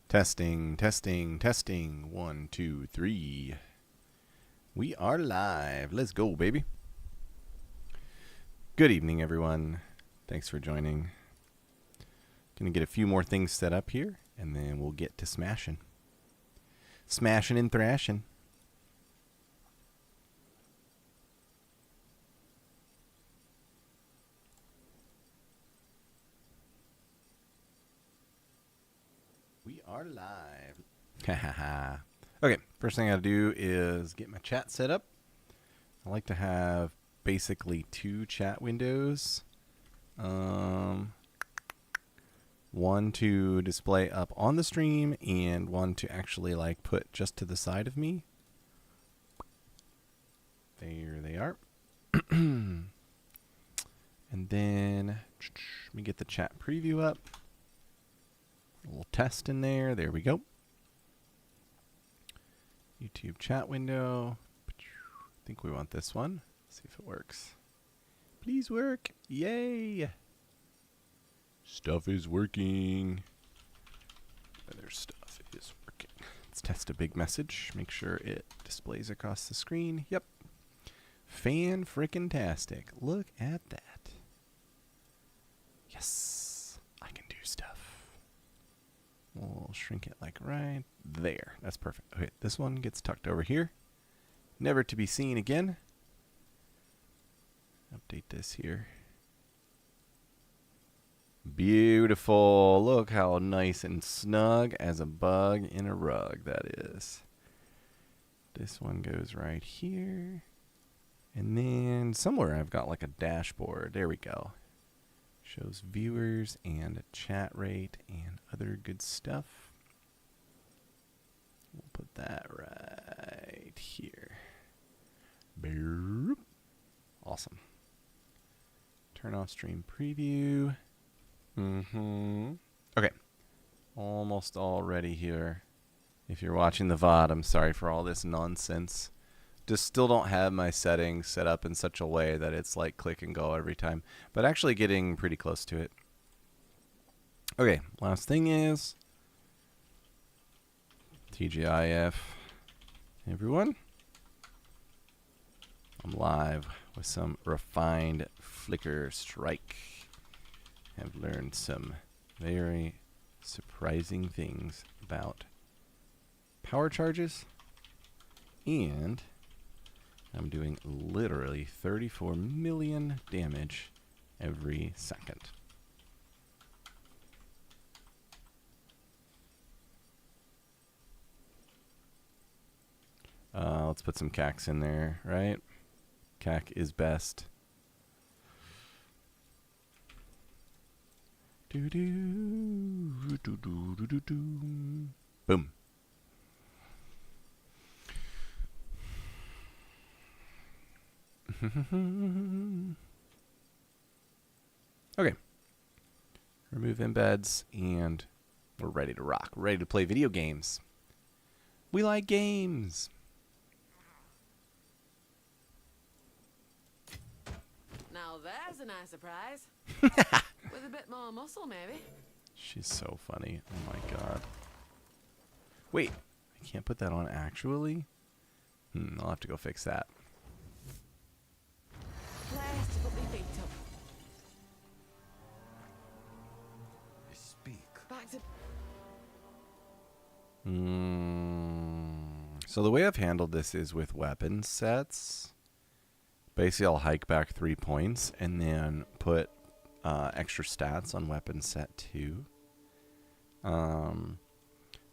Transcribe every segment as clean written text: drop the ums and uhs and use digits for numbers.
Testing, testing, testing. 1, 2, 3. We are live. Let's go, baby. Good evening, everyone. Thanks for joining. Gonna get a few more things set up here, and then we'll get to smashing. Smashing and thrashing. We are live. Hahaha. Okay, first thing I gotta do is get my chat set up. I like to have basically 2 chat windows. One to display up on the stream and one to actually like put just to the side of me. There they are. And then let me get the chat preview up. A little test in there. There we go. YouTube chat window. I think we want this one. See if it works. Please work. Yay. Stuff is working. Other stuff is working. Let's test a big message. Make sure it displays across the screen. Yep. Fan-frickin-tastic. Look at that. Yes. I can do stuff. We'll shrink it like right there. That's perfect. Okay, this one gets tucked over here. Never to be seen again. Update this here. Beautiful. Look how nice and snug as a bug in a rug that is. This one goes right here. And then somewhere I've got like a dashboard. There we go. Shows viewers and chat rate and other good stuff. We'll put that right here. Boop. Awesome. Turn off stream preview. Okay. Almost all ready here. If you're watching the VOD, I'm sorry for all this nonsense. Just still don't have my settings set up in such a way that it's like click and go every time. But actually getting pretty close to it. Okay, last thing is TGIF. Everyone. I'm live with some refined flicker strike. Have learned some very surprising things about power charges, and I'm doing literally 34 million damage every second. Let's put some CACs in there, right? CAC is best. Boom. Okay. Remove embeds, and we're ready to rock. We're ready to play video games. We like games. Now there's a nice surprise. With a bit more muscle, maybe. She's so funny. Oh my god. Wait, I can't put that on actually? I'll have to go fix that. Place to put my feet up. Speak. Back to... So the way I've handled this is with weapon sets. Basically, I'll hike back 3 points and then put extra stats on weapon set 2.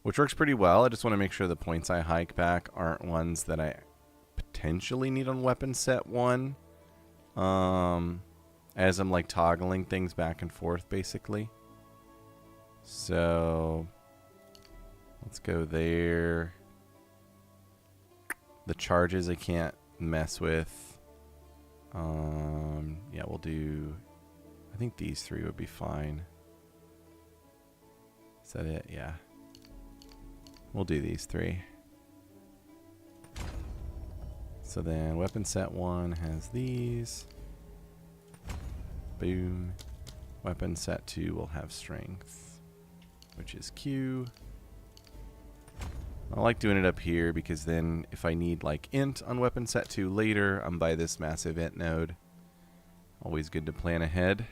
Which works pretty well. I just want to make sure the points I hike back aren't ones that I potentially need on weapon set 1. As I'm like toggling things back and forth, basically. So let's go there. The charges I can't mess with. Yeah, we'll do... I think these 3 would be fine. Is that it? Yeah. We'll do these 3. So then weapon set 1 has these. Boom. Weapon set 2 will have strength, which is Q. I like doing it up here because then if I need like int on weapon set 2 later, I'm by this massive int node. Always good to plan ahead.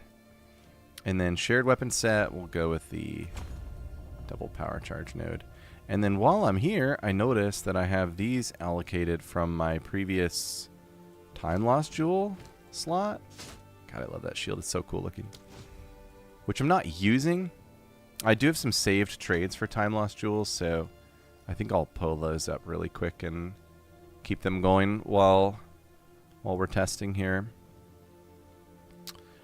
And then shared weapon set, we'll go with the double power charge node. And then while I'm here, I notice that I have these allocated from my previous time loss jewel slot. God, I love that shield. It's so cool looking. Which I'm not using. I do have some saved trades for time loss jewels, so I think I'll pull those up really quick and keep them going while we're testing here.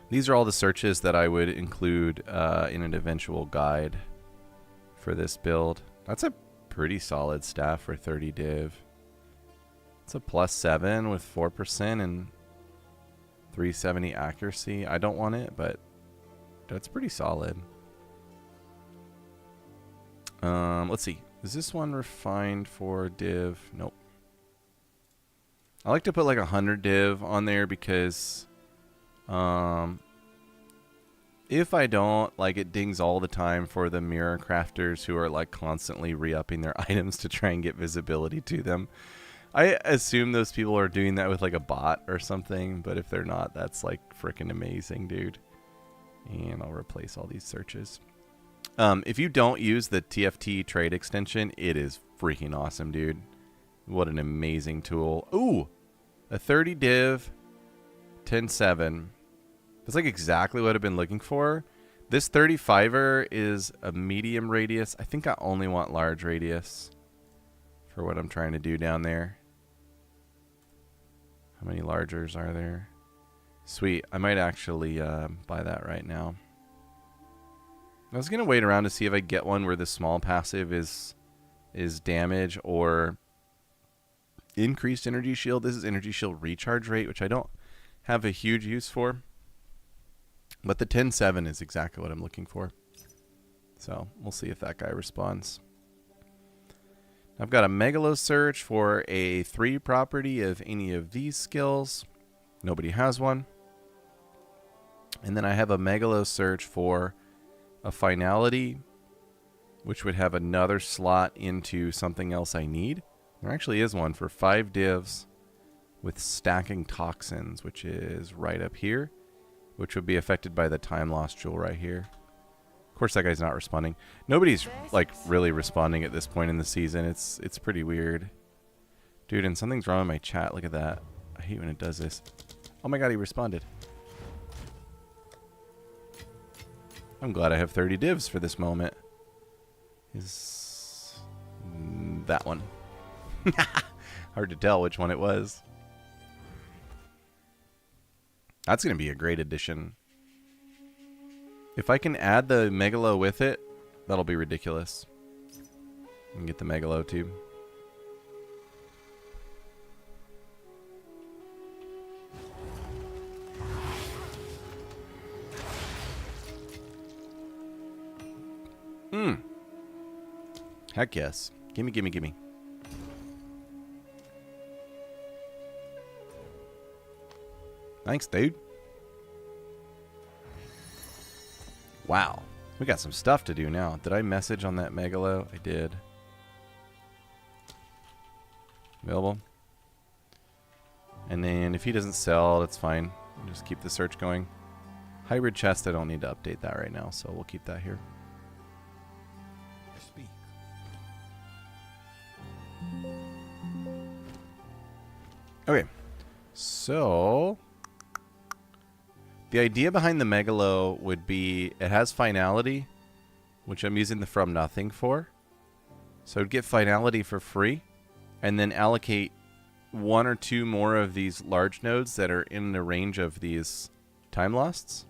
These are all the searches that I would include in an eventual guide for this build. That's a pretty solid staff for 30 div. It's a +7 with 4% and 370 accuracy. I don't want it, but that's pretty solid. Let's see. Is this one refined for div? Nope. I like to put like 100 div on there because if I don't, like, it dings all the time for the mirror crafters who are like constantly re-upping their items to try and get visibility to them. I assume those people are doing that with like a bot or something, but if they're not, that's like freaking amazing, dude. And I'll replace all these searches. If you don't use the TFT trade extension, it is freaking awesome, dude. What an amazing tool. Ooh, a 30 div 10.7. That's like exactly what I've been looking for. This 35er is a medium radius. I think I only want large radius for what I'm trying to do down there. How many largers are there? Sweet. I might actually buy that right now. I was going to wait around to see if I get one where the small passive is damage or increased energy shield. This is energy shield recharge rate, which I don't have a huge use for. But the 10.7 is exactly what I'm looking for. So we'll see if that guy responds. I've got a Megalo search for a 3 property of any of these skills. Nobody has one. And then I have a Megalo search for a finality, which would have another slot into something else I need. There actually is one for 5 divs with stacking toxins, which is right up here, which would be affected by the time loss jewel right here. Of course, that guy's not responding. Nobody's like really responding at this point in the season. It's pretty weird. Dude, and something's wrong with my chat. Look at that. I hate when it does this. Oh my god, he responded. I'm glad I have 30 divs for this moment. Is that one. Hard to tell which one it was. That's going to be a great addition. If I can add the Megalo with it, that'll be ridiculous. And get the Megalo too. Heck yes. Gimme, gimme, gimme. Thanks, dude. Wow. We got some stuff to do now. Did I message on that Megalo? I did. Available. And then if he doesn't sell, that's fine. We'll just keep the search going. Hybrid chest, I don't need to update that right now, so we'll keep that here. Okay, so the idea behind the Megalo would be it has finality, which I'm using the from nothing for. So I'd get finality for free and then allocate 1 or 2 more of these large nodes that are in the range of these time losts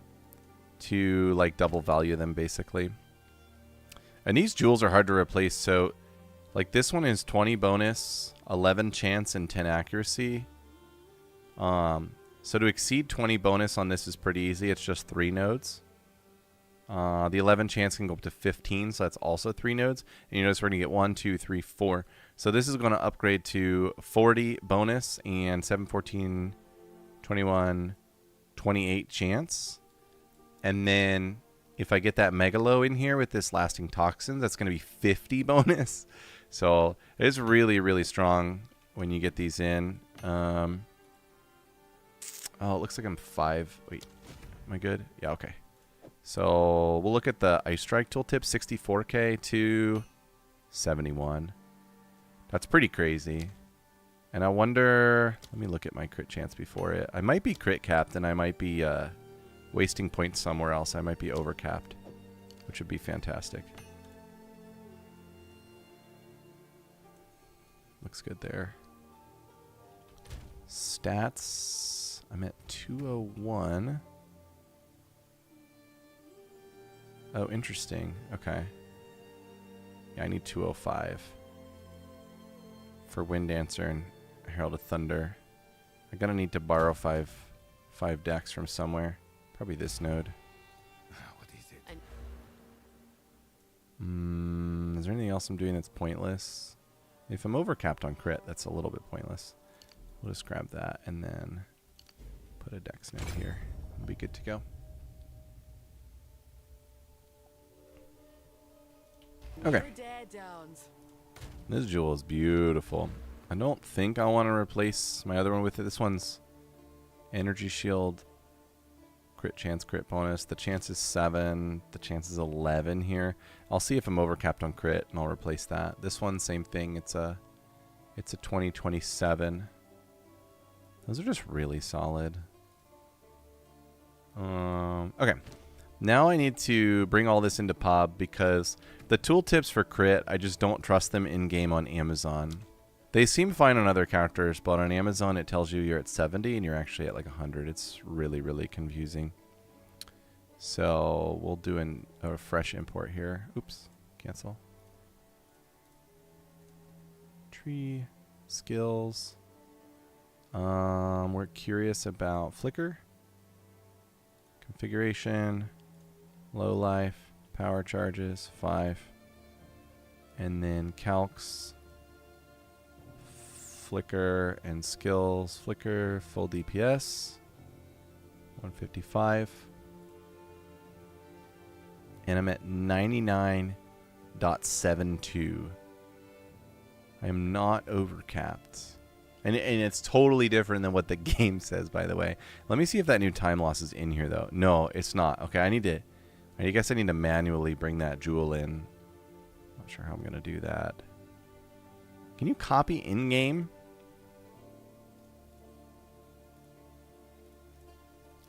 to like double value them basically. And these jewels are hard to replace, so like this one is 20 bonus, 11 chance, and 10 accuracy. So to exceed 20 bonus on this is pretty easy. It's just 3 nodes. The 11 chance can go up to 15, so that's also 3 nodes. And you notice we're going to get 1, 2, 3, 4. So this is going to upgrade to 40 bonus and 7, 14, 21, 28 chance. And then if I get that Megalo in here with this lasting toxins, that's going to be 50 bonus. So it's really, really strong when you get these in. Oh, it looks like I'm 5. Wait, am I good? Yeah, okay. So we'll look at the Ice Strike tooltip, 64k to 71. That's pretty crazy. And I wonder, let me look at my crit chance before it. I might be crit capped and I might be wasting points somewhere else. I might be overcapped, which would be fantastic. Looks good there. Stats, I'm at 201. Oh, interesting. Okay. Yeah, I need 205 for Wind Dancer and Herald of Thunder. I'm gonna need to borrow five decks from somewhere. Probably this node. What is it? Is there anything else I'm doing that's pointless? If I'm overcapped on crit, that's a little bit pointless. We'll just grab that and then put a dex node here. We'll be good to go. Okay. This jewel is beautiful. I don't think I want to replace my other one with it. This one's energy shield, crit chance, crit bonus. The chance is 7. The chance is 11 here. I'll see if I'm overcapped on crit and I'll replace that. This one, same thing. It's a 2027. Those are just really solid. Okay. Now I need to bring all this into POB because the tooltips for crit, I just don't trust them in-game on Amazon. They seem fine on other characters, but on Amazon it tells you you're at 70 and you're actually at like 100. It's really, really confusing. So we'll do a fresh import here. Oops, cancel. Tree, skills. We're curious about flicker. Configuration. Low life, power charges, 5. And then calcs, flicker, and skills. Flicker, full DPS, 155. And I'm at 99.72. I am not overcapped. And it's totally different than what the game says, by the way. Let me see if that new time loss is in here, though. No, it's not. Okay, I guess I need to manually bring that jewel in. Not sure how I'm going to do that. Can you copy in-game?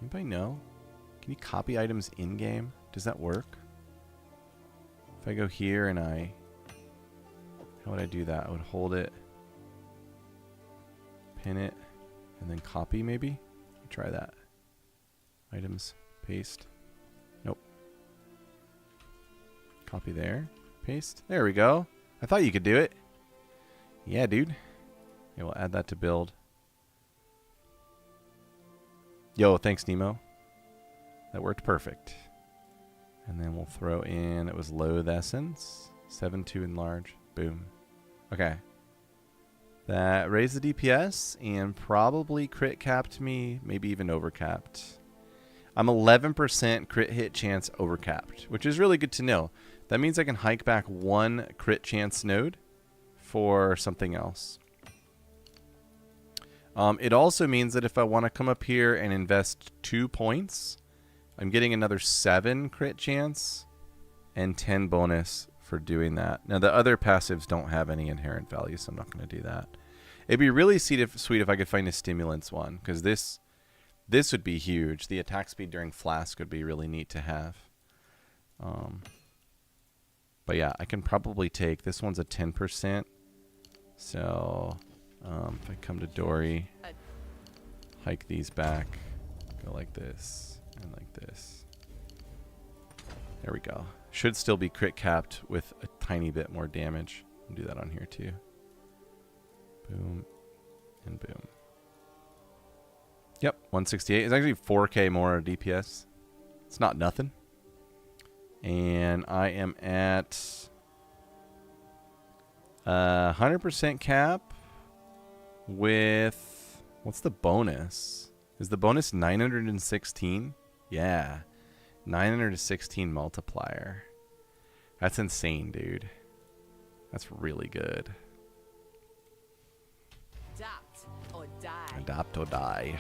Anybody know? Can you copy items in-game? Does that work? If I go here and how would I do that? I would hold it, pin it, and then copy maybe? Try that. Items, paste. Nope. Copy there. Paste. There we go. I thought you could do it. Yeah, dude. Okay, we'll add that to build. Yo, thanks, Nemo. That worked perfect. And then we'll throw in, it was Loathe Essence. 7-2 enlarge. Boom. Okay. That raised the DPS and probably crit capped me, maybe even overcapped. I'm 11% crit hit chance overcapped, which is really good to know. That means I can hike back 1 crit chance node for something else. It also means that if I want to come up here and invest 2 points, I'm getting another 7 crit chance and 10 bonus for doing that. Now, the other passives don't have any inherent value, so I'm not going to do that. It'd be really sweet if I could find a stimulants one, because this would be huge. The attack speed during Flask would be really neat to have. But yeah, I can probably take, this one's a 10%. So if I come to Dory, hike these back, go like this and like this. There we go. Should still be crit capped with a tiny bit more damage. I'll do that on here too. Boom and boom. Yep, 168. It's actually 4k more DPS. It's not nothing. And I am at 100% cap with, what's the bonus? Is the bonus 916? Yeah, 916 multiplier. That's insane, dude. That's really good. Adapt or die. Adapt or die.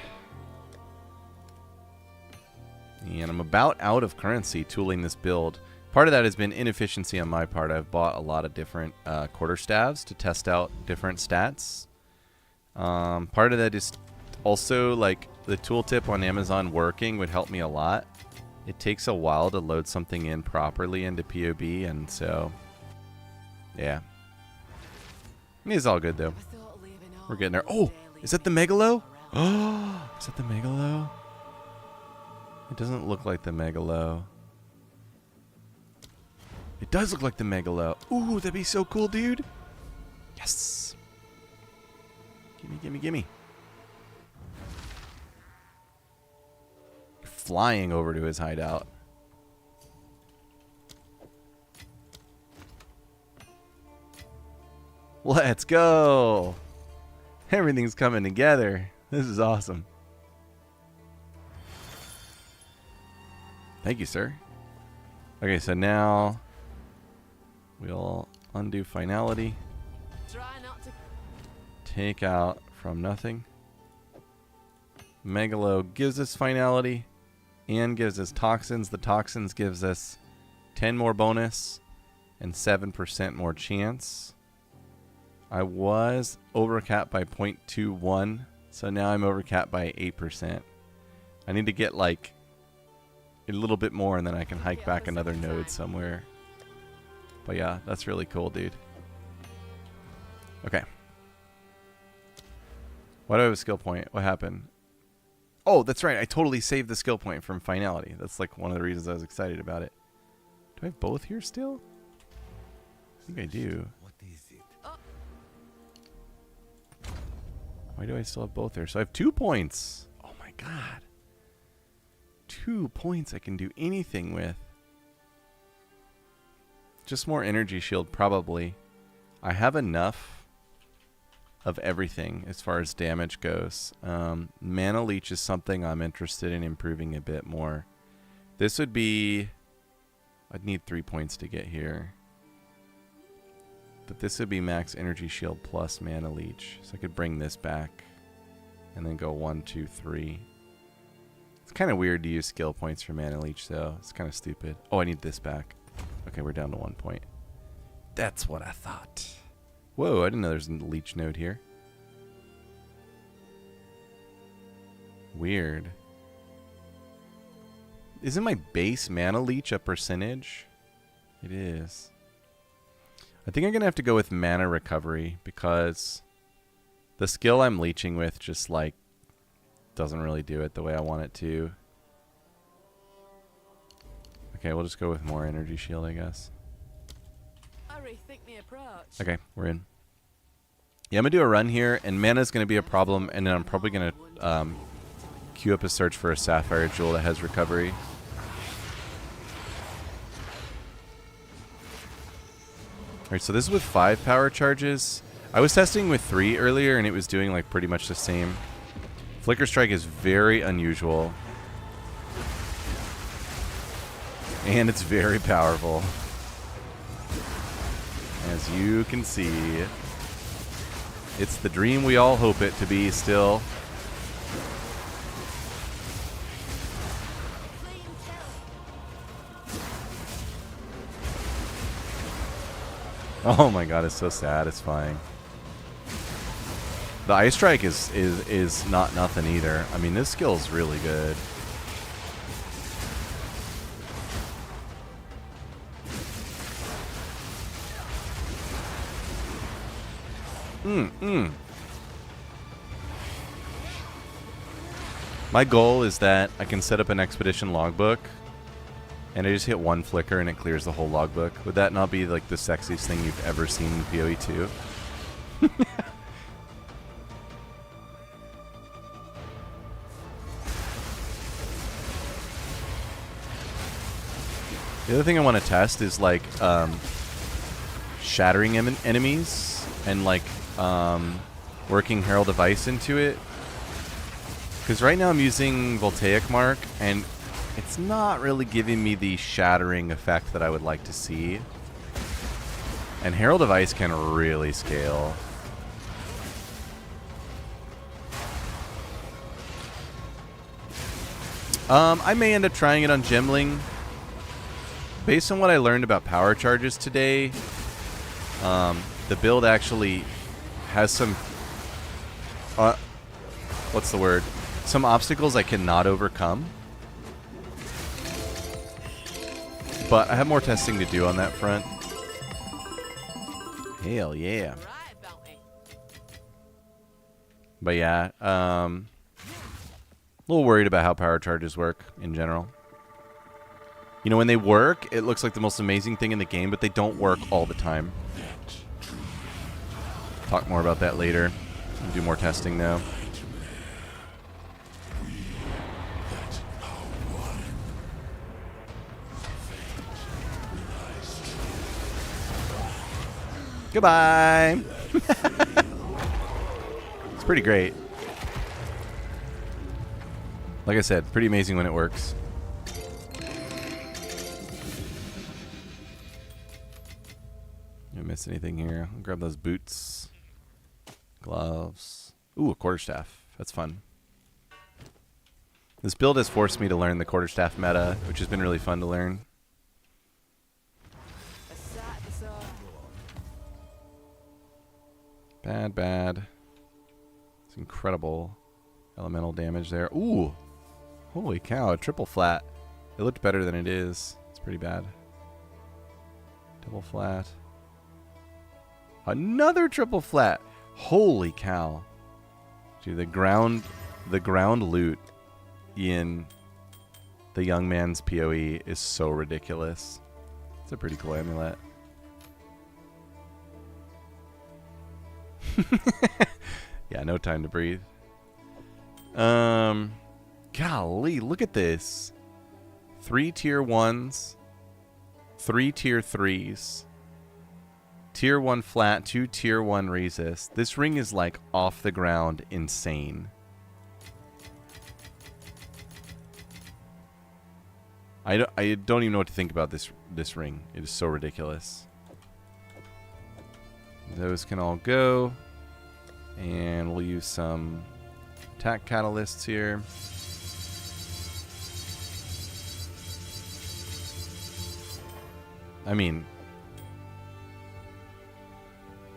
And I'm about out of currency tooling this build. Part of that has been inefficiency on my part. I've bought a lot of different quarterstaves to test out different stats. Part of that is also like the tooltip on Amazon working would help me a lot. It takes a while to load something in properly into POB, and so yeah. I mean, it's all good though. We're getting there. Oh, is that the Megalo? Oh, is that the Megalo? It doesn't look like the Megalo. It does look like the Megalo. Ooh, that'd be so cool, dude. Yes. Gimme, gimme, gimme. Flying over to his hideout. Let's go. Everything's coming together. This is awesome. Thank you, sir. Okay, so now we'll undo finality. Try not to. Take out from nothing. Megalo gives us finality and gives us toxins. The toxins gives us 10 more bonus and 7% more chance. I was overcapped by 0.21, so now I'm overcapped by 8%. I need to get like a little bit more and then I can hike back another node somewhere. But yeah, that's really cool, dude. Okay. Why do I have a skill point? What happened? Oh, that's right. I totally saved the skill point from finality. That's like one of the reasons I was excited about it. Do I have both here still? I think I do. What is it? Why do I still have both there? So I have 2 points. Oh my god. 2 points I can do anything with. Just more energy shield, probably. I have enough of everything as far as damage goes. Mana Leech is something I'm interested in improving a bit more. This would be... I'd need 3 points to get here. But this would be max energy shield plus Mana Leech. So I could bring this back and then go 1, 2, 3. It's kind of weird to use skill points for Mana Leech, though. It's kind of stupid. Oh, I need this back. Okay, we're down to 1 point. That's what I thought. Whoa, I didn't know there's a leech node here. Weird. Isn't my base Mana Leech a percentage? It is. I think I'm going to have to go with Mana Recovery because the skill I'm leeching with just like doesn't really do it the way I want it to. Okay, we'll just go with more energy shield, I guess. I rethink the approach. Okay, we're in. Yeah, I'm going to do a run here, and mana's going to be a problem, and then I'm probably going to queue up a search for a Sapphire Jewel that has recovery. Alright, so this is with 5 power charges. I was testing with 3 earlier, and it was doing like pretty much the same. Flicker Strike is very unusual. And it's very powerful. As you can see, it's the dream we all hope it to be still. Oh my god, it's so satisfying. The Ice Strike is not nothing either. I mean, this skill is really good. My goal is that I can set up an expedition logbook and I just hit 1 flicker and it clears the whole logbook. Would that not be like the sexiest thing you've ever seen in PoE 2? The other thing I want to test is like shattering enemies and like working Herald of Ice into it. Because right now I'm using Voltaic Mark and it's not really giving me the shattering effect that I would like to see. And Herald of Ice can really scale. I may end up trying it on Gemling. Based on what I learned about power charges today, the build actually has some... what's the word? Some obstacles I cannot overcome. But I have more testing to do on that front. Hell yeah. Right, Bounty. But yeah, a little worried about how power charges work in general. You know, when they work, it looks like the most amazing thing in the game, but they don't work all the time. Talk more about that later. We'll do more testing now. Goodbye. It's pretty great. Like I said, pretty amazing when it works. Did I miss anything here? I'll grab those boots. Gloves. Ooh, a quarterstaff. That's fun. This build has forced me to learn the quarterstaff meta, which has been really fun to learn. Bad, bad. It's incredible elemental damage there. Ooh! Holy cow, a triple flat. It looked better than it is. It's pretty bad. Double flat. Another triple flat! Holy cow. Dude, the ground loot in the young man's PoE is so ridiculous. It's a pretty cool amulet. Yeah, no time to breathe. Golly, look at this. 3 tier 1s, 3 tier 3s, tier 1 flat, 2 tier 1 resist. This ring is like off the ground insane. I don't even know what to think about this ring. It is so ridiculous. Those can all go. And we'll use some attack catalysts here. I mean,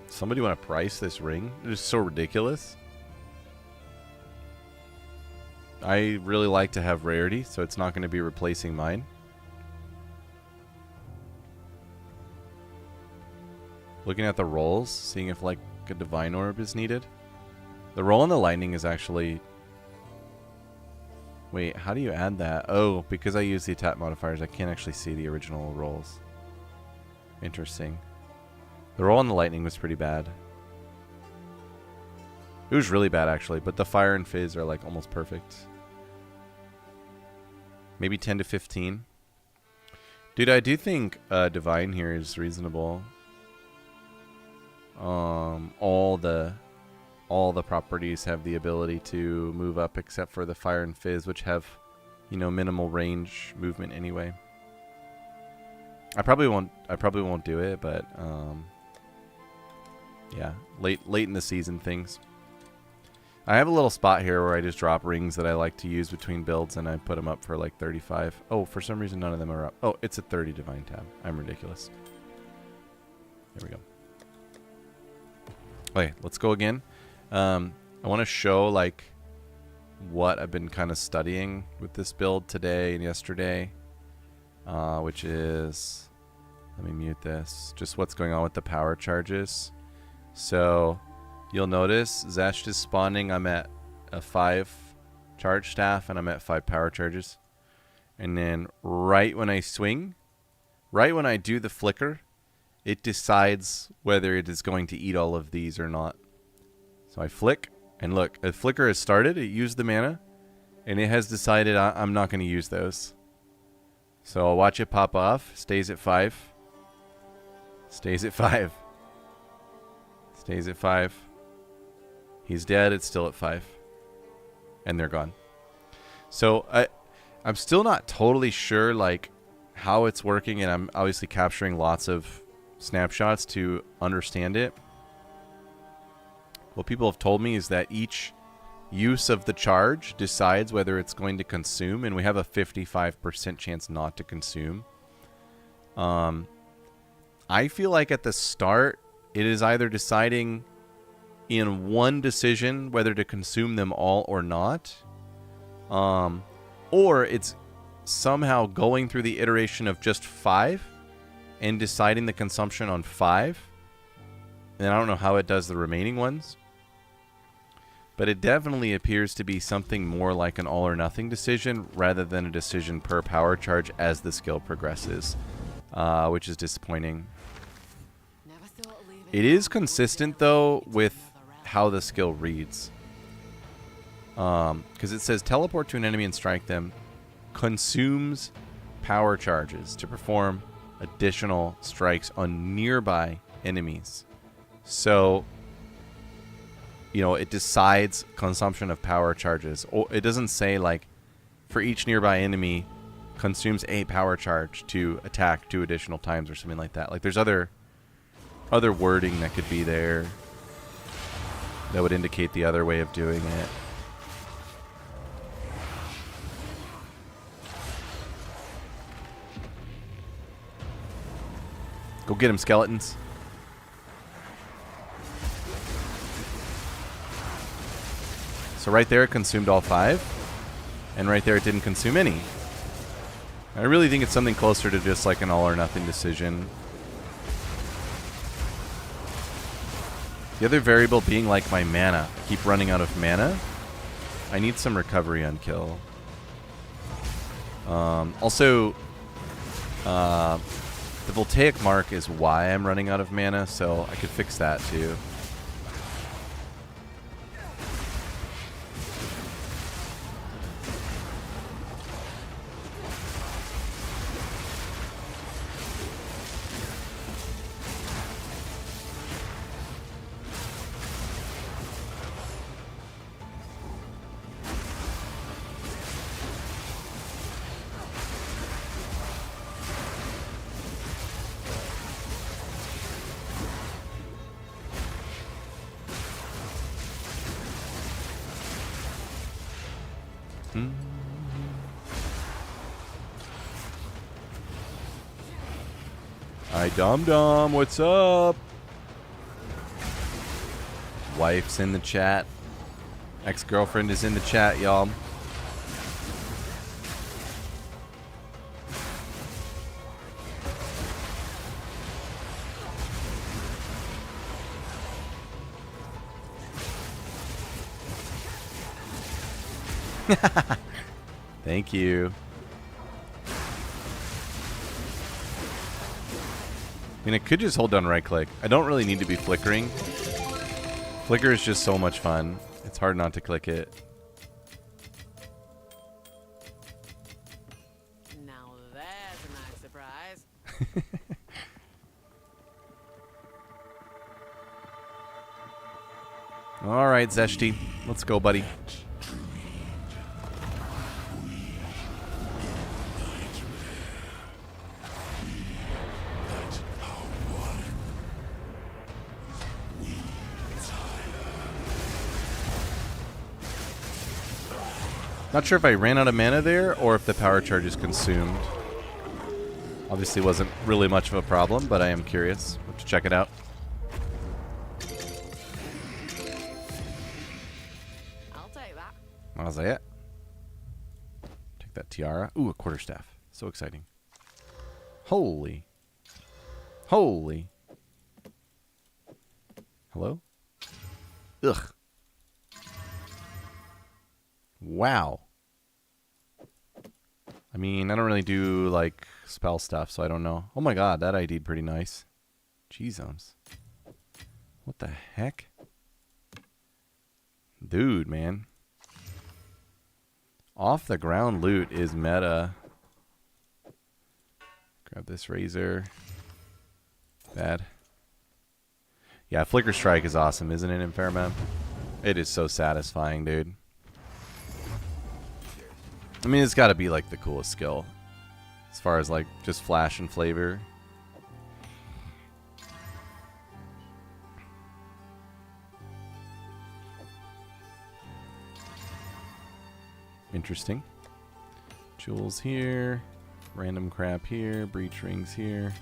somebody want to price this ring? It is so ridiculous. I really like to have rarity, so it's not going to be replacing mine. Looking at the rolls, seeing if like a divine orb is needed. The roll on the lightning is actually... Wait, how do you add that? Oh, because I use the attack modifiers, I can't actually see the original rolls. Interesting. The roll on the lightning was pretty bad. It was really bad actually, but the fire and fizz are like almost perfect. Maybe 10 to 15. Dude, I do think divine here is reasonable. All the properties have the ability to move up except for the fire and fizz, which have, you know, minimal range movement anyway. I probably won't do it, but yeah, late in the season things. I have a little spot here where I just drop rings that I like to use between builds, and I put them up for like 35. Oh, for some reason none of them are up. Oh, it's a 30 divine tab. I'm ridiculous. There we go. Okay, let's go again. I want to show like what I've been kind of studying with this build today and yesterday, which is, let me mute this, just what's going on with the power charges. So you'll notice Xesht is spawning. I'm at a 5 charge staff and I'm at 5 power charges. And then right when I swing, right when I do the flicker, it decides whether it is going to eat all of these or not. So I flick, and look, a flicker has started, it used the mana, and it has decided I'm not going to use those. So I'll watch it pop off, stays at 5, stays at 5, stays at 5. He's dead, it's still at 5, and they're gone. So I'm still not totally sure like how it's working, and I'm obviously capturing lots of snapshots to understand it. What people have told me is that each use of the charge decides whether it's going to consume, and we have a 55% chance not to consume. I feel like at the start, it is either deciding in one decision whether to consume them all or not, or it's somehow going through the iteration of just 5 and deciding the consumption on 5. And I don't know how it does the remaining ones. But it definitely appears to be something more like an all or nothing decision rather than a decision per power charge as the skill progresses, which is disappointing. It is consistent, though, with how the skill reads. Because it says teleport to an enemy and strike them, consumes power charges to perform additional strikes on nearby enemies. So, you know, it decides consumption of power charges. It doesn't say, like, for each nearby enemy, consumes a power charge to attack 2 additional times or something like that. Like, there's other wording that could be there that would indicate the other way of doing it. Go get him, skeletons. So right there it consumed all 5. And right there it didn't consume any. I really think it's something closer to just like an all or nothing decision. The other variable being like my mana. I keep running out of mana. I need some recovery on kill. Also, the voltaic mark is why I'm running out of mana, so I could fix that too. Hi, Dom Dom, what's up? Wife's in the chat. Ex-girlfriend is in the chat, y'all. Thank you. I mean, I could just hold down right click. I don't really need to be flickering. Flicker is just so much fun. It's hard not to click it. Now that's a nice surprise. All right, Xeshty. Let's go, buddy. Not sure if I ran out of mana there or if the power charge is consumed. Obviously wasn't really much of a problem, but I am curious. We'll have to check it out. I'll take that. How's that? Take that tiara. Ooh, a quarterstaff. So exciting. Holy. Holy. Hello? Ugh. Wow. I mean, I don't really do, like, spell stuff, so I don't know. Oh my god, that ID'd pretty nice. Jeezums. What the heck? Dude, man. Off the ground loot is meta. Grab this razor. Bad. Yeah, Flicker Strike is awesome, isn't it, Inferma? It is so satisfying, dude. I mean, it's got to be, like, the coolest skill. As far as, like, just flash and flavor. Interesting. Jewels here. Random crap here. Breach rings here.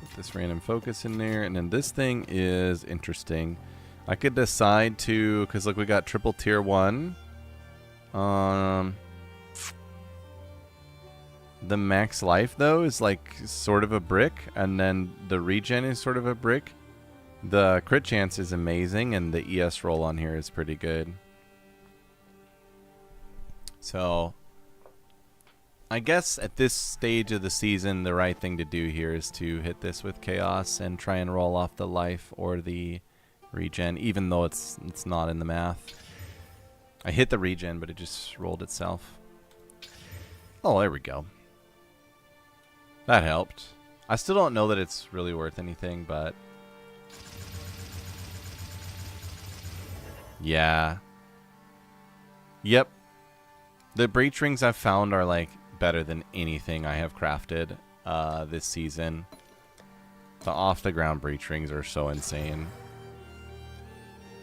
Put this random focus in there. And then this thing is interesting. I could decide to... Because look, we got triple tier 1. The max life, though, is like sort of a brick. And then the regen is sort of a brick. The crit chance is amazing. And the ES roll on here is pretty good. So, I guess at this stage of the season, the right thing to do here is to hit this with Chaos and try and roll off the life or the regen, even though it's not in the math. I hit the regen, but it just rolled itself. Oh, there we go. That helped. I still don't know that it's really worth anything, but... Yeah. Yep. The breach rings I've found are like better than anything I have crafted this season. The off the ground breach rings are so insane.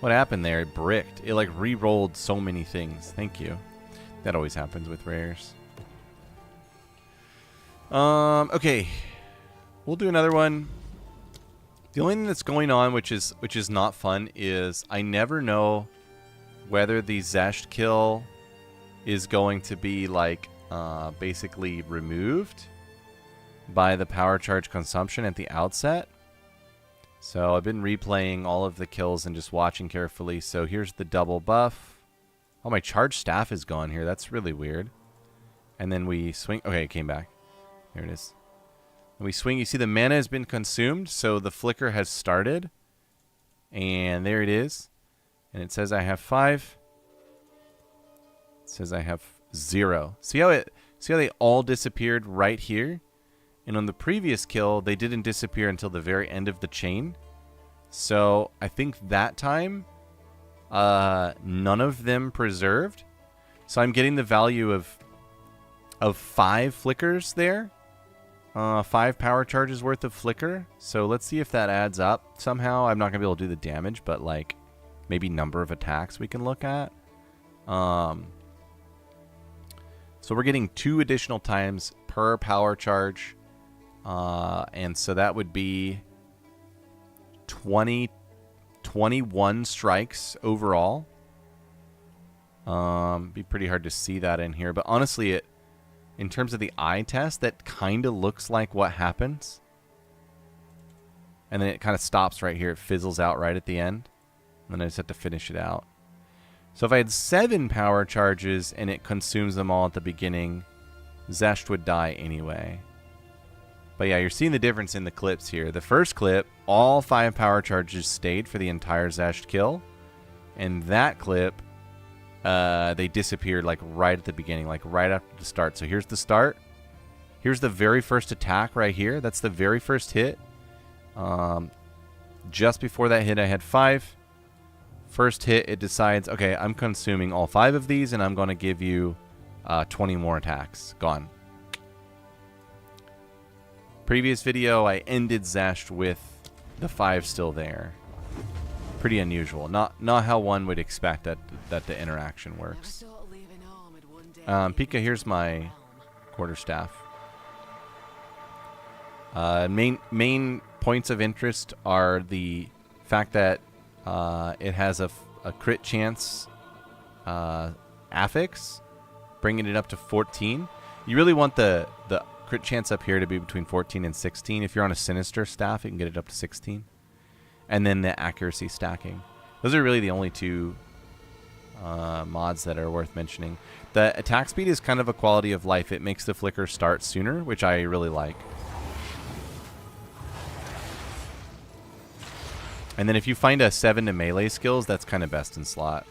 What happened there? It bricked. It like re-rolled so many things. Thank you. That always happens with rares. Okay. We'll do another one. The only thing that's going on, which is not fun, is I never know whether the Xesht kill is going to be like basically removed by the power charge consumption at the outset. So I've been replaying all of the kills and just watching carefully. So here's the double buff. Oh, my charge staff is gone here. That's really weird. And then we swing. Okay, it came back. There it is. And we swing. You see the mana has been consumed. So the flicker has started. And there it is. And it says I have 5. It says I have 0. See how they all disappeared right here? And on the previous kill, they didn't disappear until the very end of the chain. So I think that time, none of them preserved. So I'm getting the value of 5 flickers there. 5 power charges worth of flicker. So let's see if that adds up somehow. I'm not going to be able to do the damage, but like maybe number of attacks we can look at. So we're getting 2 additional times per power charge. And so that would be 21 strikes overall. Be pretty hard to see that in here. But honestly, in terms of the eye test, that kind of looks like what happens. And then it kind of stops right here. It fizzles out right at the end. And then I just have to finish it out. So if I had 7 power charges and it consumes them all at the beginning, Xesht would die anyway. But yeah, you're seeing the difference in the clips here. The first clip, all 5 power charges stayed for the entire Xesht kill. And that clip, they disappeared like right at the beginning, like right after the start. So here's the start. Here's the very first attack right here. That's the very first hit. Just before that hit, I had 5. First hit, it decides, okay, I'm consuming all 5 of these, and I'm going to give you 20 more attacks. Gone. Previous video, I ended Xesht with the 5 still there. Pretty unusual. Not how one would expect that the interaction works. Pika, here's my quarterstaff. Main points of interest are the fact that it has a crit chance affix, bringing it up to 14. You really want the crit chance up here to be between 14 and 16. If you're on a Sinister staff, you can get it up to 16. And then the accuracy stacking. Those are really the only 2 mods that are worth mentioning. The attack speed is kind of a quality of life. It makes the flicker start sooner, which I really like. And then if you find a 7 to melee skills, that's kind of best in slot.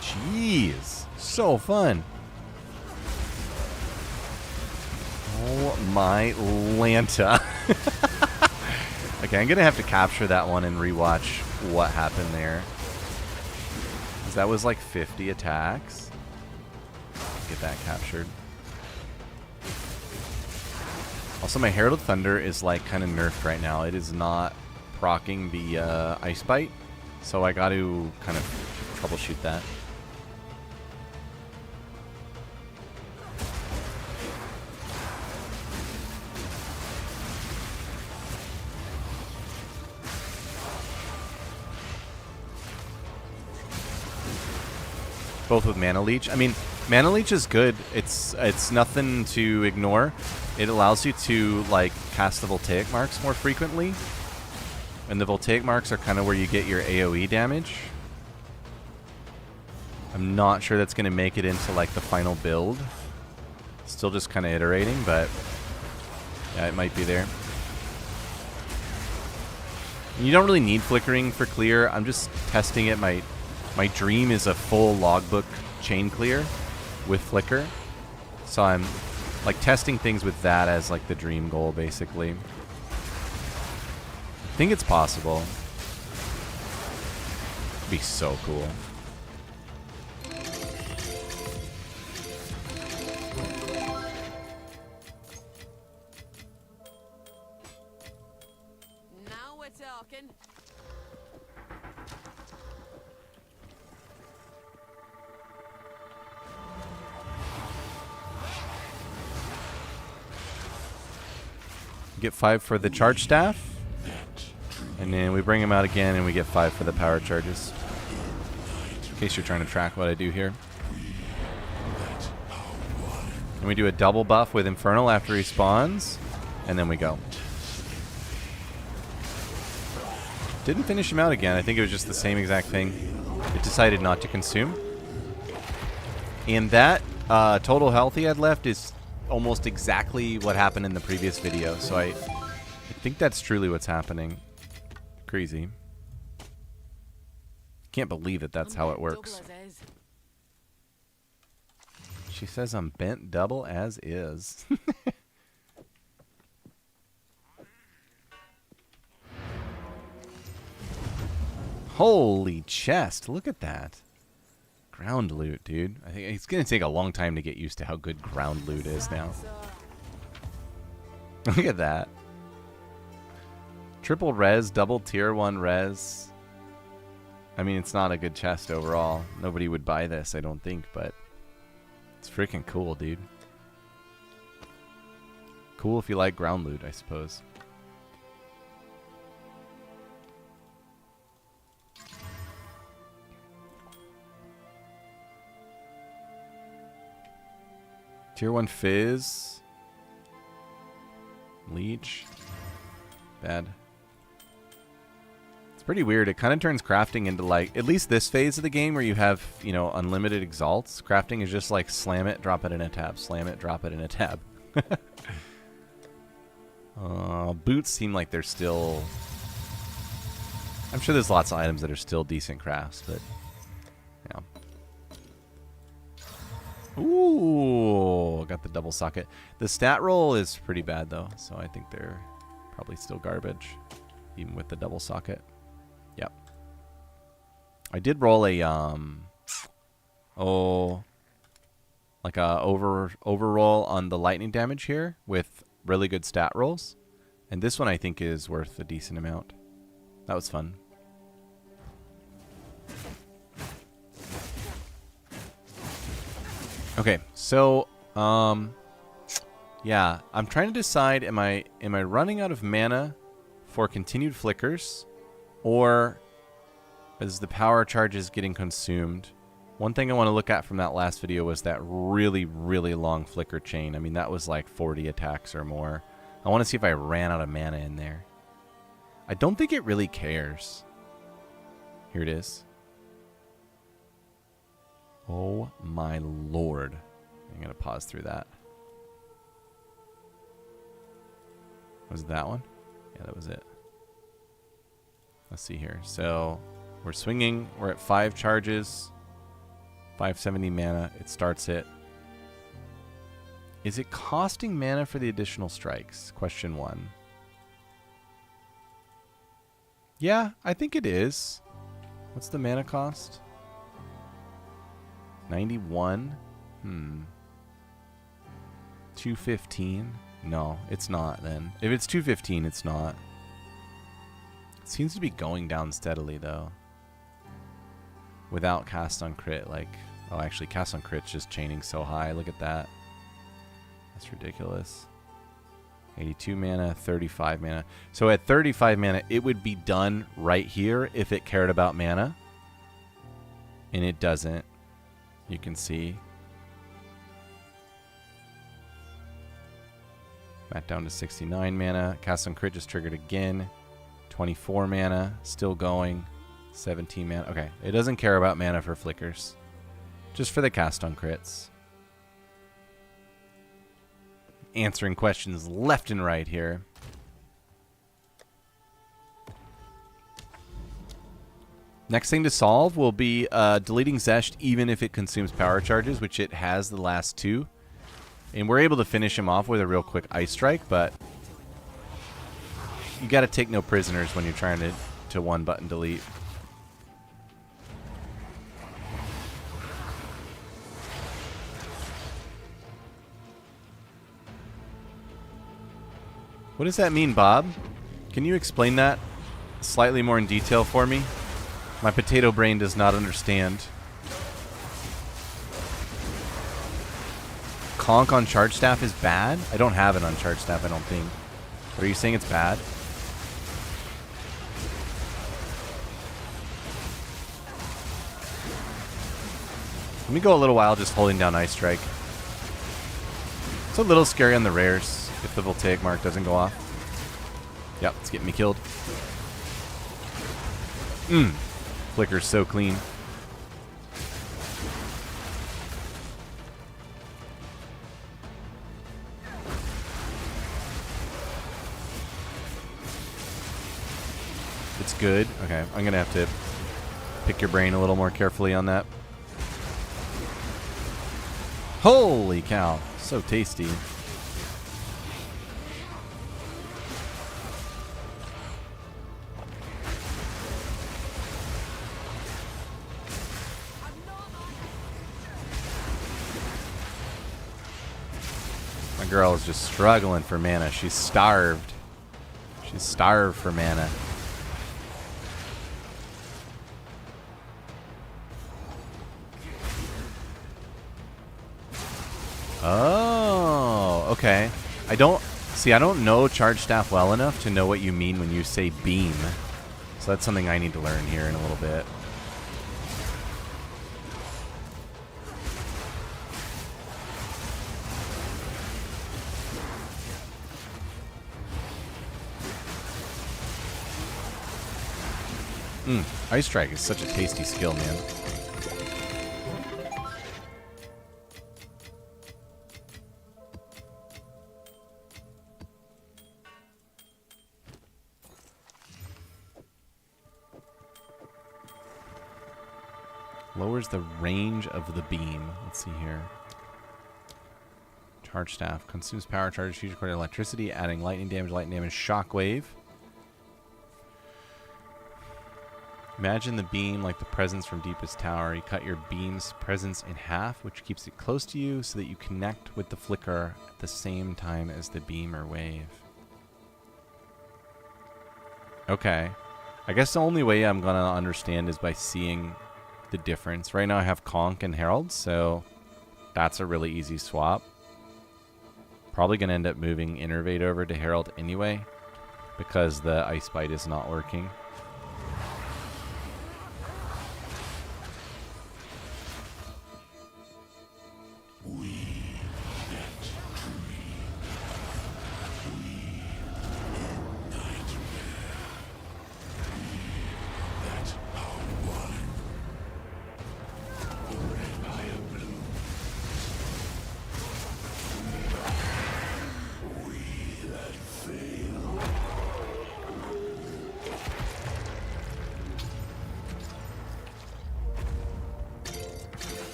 Jeez, so fun. Oh my Lanta. I Okay, I'm gonna have to capture that one and rewatch what happened there. 'Cause that was like 50 attacks. Get that captured. Also, my Herald of Thunder is like kind of nerfed right now. It is not proccing the Ice Bite, so I got to kind of troubleshoot that. Both with Mana Leech. I mean, Mana Leech is good. It's nothing to ignore. It allows you to like cast the Voltaic Marks more frequently. And the Voltaic Marks are kind of where you get your AoE damage. I'm not sure that's going to make it into like the final build. Still just kind of iterating, but yeah, it might be there. And you don't really need flickering for clear. I'm just testing it. My dream is a full logbook chain clear with flicker. So I'm like testing things with that as like the dream goal, basically. I think it's possible. It'd be so cool. Now we're talking. Get 5 for the charge staff. And then we bring him out again and we get 5 for the power charges. In case you're trying to track what I do here. And we do a double buff with Infernal after he spawns. And then we go. Didn't finish him out again. I think it was just the same exact thing. It decided not to consume. And that total health he had left is almost exactly what happened in the previous video. So I think that's truly what's happening. Crazy. Can't believe that that's how it works. She says I'm bent double as is. Holy chest. Look at that. Ground loot, dude. I think it's going to take a long time to get used to how good ground loot is now. Look at that. Triple res, double tier 1 res. I mean, it's not a good chest overall. Nobody would buy this, I don't think, but it's freaking cool, dude. Cool if you like ground loot, I suppose. Tier 1 Fizz. Leech. Bad. It's pretty weird. It kind of turns crafting into like, at least this phase of the game where you have, you know, unlimited exalts. Crafting is just like slam it, drop it in a tab. Slam it, drop it in a tab. Boots seem like they're still... I'm sure there's lots of items that are still decent crafts, but... Yeah. Ooh, got the double socket. The stat roll is pretty bad though, so I think they're probably still garbage, even with the double socket. Yep. I did roll a like a overroll on the lightning damage here with really good stat rolls, and this one I think is worth a decent amount. That was fun. Okay, so yeah, I'm trying to decide, am I running out of mana for continued flickers, or is the power charges getting consumed? One thing I want to look at from that last video was that really, really long flicker chain. I mean, that was like 40 attacks or more. I want to see if I ran out of mana in there. I don't think it really cares. Here it is. Oh my lord. I'm going to pause through that. Was it that one? Yeah, that was it. Let's see here. So we're swinging. We're at 5 charges. 570 mana. It starts it. Is it costing mana for the additional strikes? Question 1. Yeah, I think it is. What's the mana cost? 91? 215? No, it's not then. If it's 215, it's not. It seems to be going down steadily though. Without cast on crit, like... Oh, actually, cast on crit's just chaining so high. Look at that. That's ridiculous. 82 mana, 35 mana. So at 35 mana, it would be done right here if it cared about mana. And it doesn't. You can see. Back down to 69 mana. Cast on crit just triggered again. 24 mana, still going. 17 mana. Okay, it doesn't care about mana for flickers. Just for the cast on crits. Answering questions left and right here. Next thing to solve will be deleting Xesht even if it consumes power charges, which it has the last two. And we're able to finish him off with a real quick Ice Strike, but you gotta take no prisoners when you're trying to one button delete. What does that mean, Bob? Can you explain that slightly more in detail for me? My potato brain does not understand. Conk on Charge Staff is bad? I don't have it on Charge Staff, I don't think. Are you saying it's bad? Let me go a little while just holding down Ice Strike. It's a little scary on the rares. If the voltaic mark doesn't go off. Yep, it's getting me killed. Flicker's so clean. It's good. Okay, I'm gonna have to pick your brain a little more carefully on that. Holy cow, so tasty. Girl is just struggling for mana. She's starved. She's starved for mana. Oh, okay. I don't know Charge Staff well enough to know what you mean when you say beam. So that's something I need to learn here in a little bit. Ice Strike is such a tasty skill, man. Lowers the range of the beam. Let's see here. Charge Staff. Consumes power charges, fusion core electricity, adding lightning damage, shockwave. Imagine the beam like the presence from Deepest Tower. You cut your beam's presence in half, which keeps it close to you so that you connect with the flicker at the same time as the beam or wave. Okay. I guess the only way I'm going to understand is by seeing the difference. Right now I have Conk and Herald, so that's a really easy swap. Probably going to end up moving Innervate over to Herald anyway, because the Ice Bite is not working.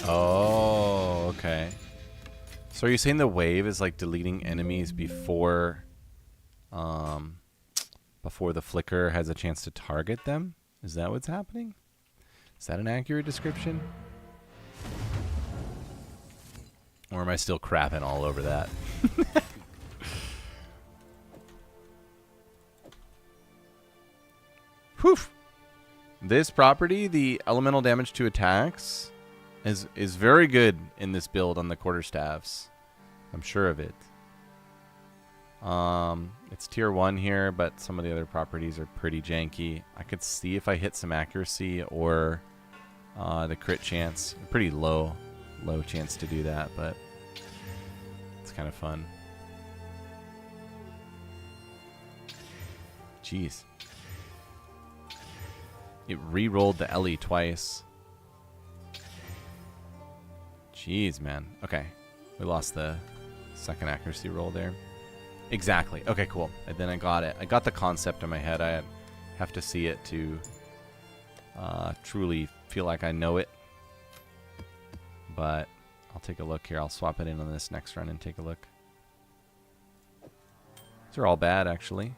Oh, okay. So are you saying the wave is like deleting enemies before before the flicker has a chance to target them. Is that what's happening? Is that an accurate description? Or am I still crapping all over that? Whew. This property, the elemental damage to attacks, is very good in this build on the quarterstaffs. I'm sure of it. It's tier 1 here, but some of the other properties are pretty janky. I could see if I hit some accuracy or the crit chance. Pretty low chance to do that, but it's kind of fun. Jeez. It re-rolled the Ellie twice. Jeez, man. Okay. We lost the second accuracy roll there. Exactly. Okay, cool. And then I got it. I got the concept in my head. I have to see it to truly feel like I know it. But I'll take a look here. I'll swap it in on this next run and take a look. These are all bad, actually.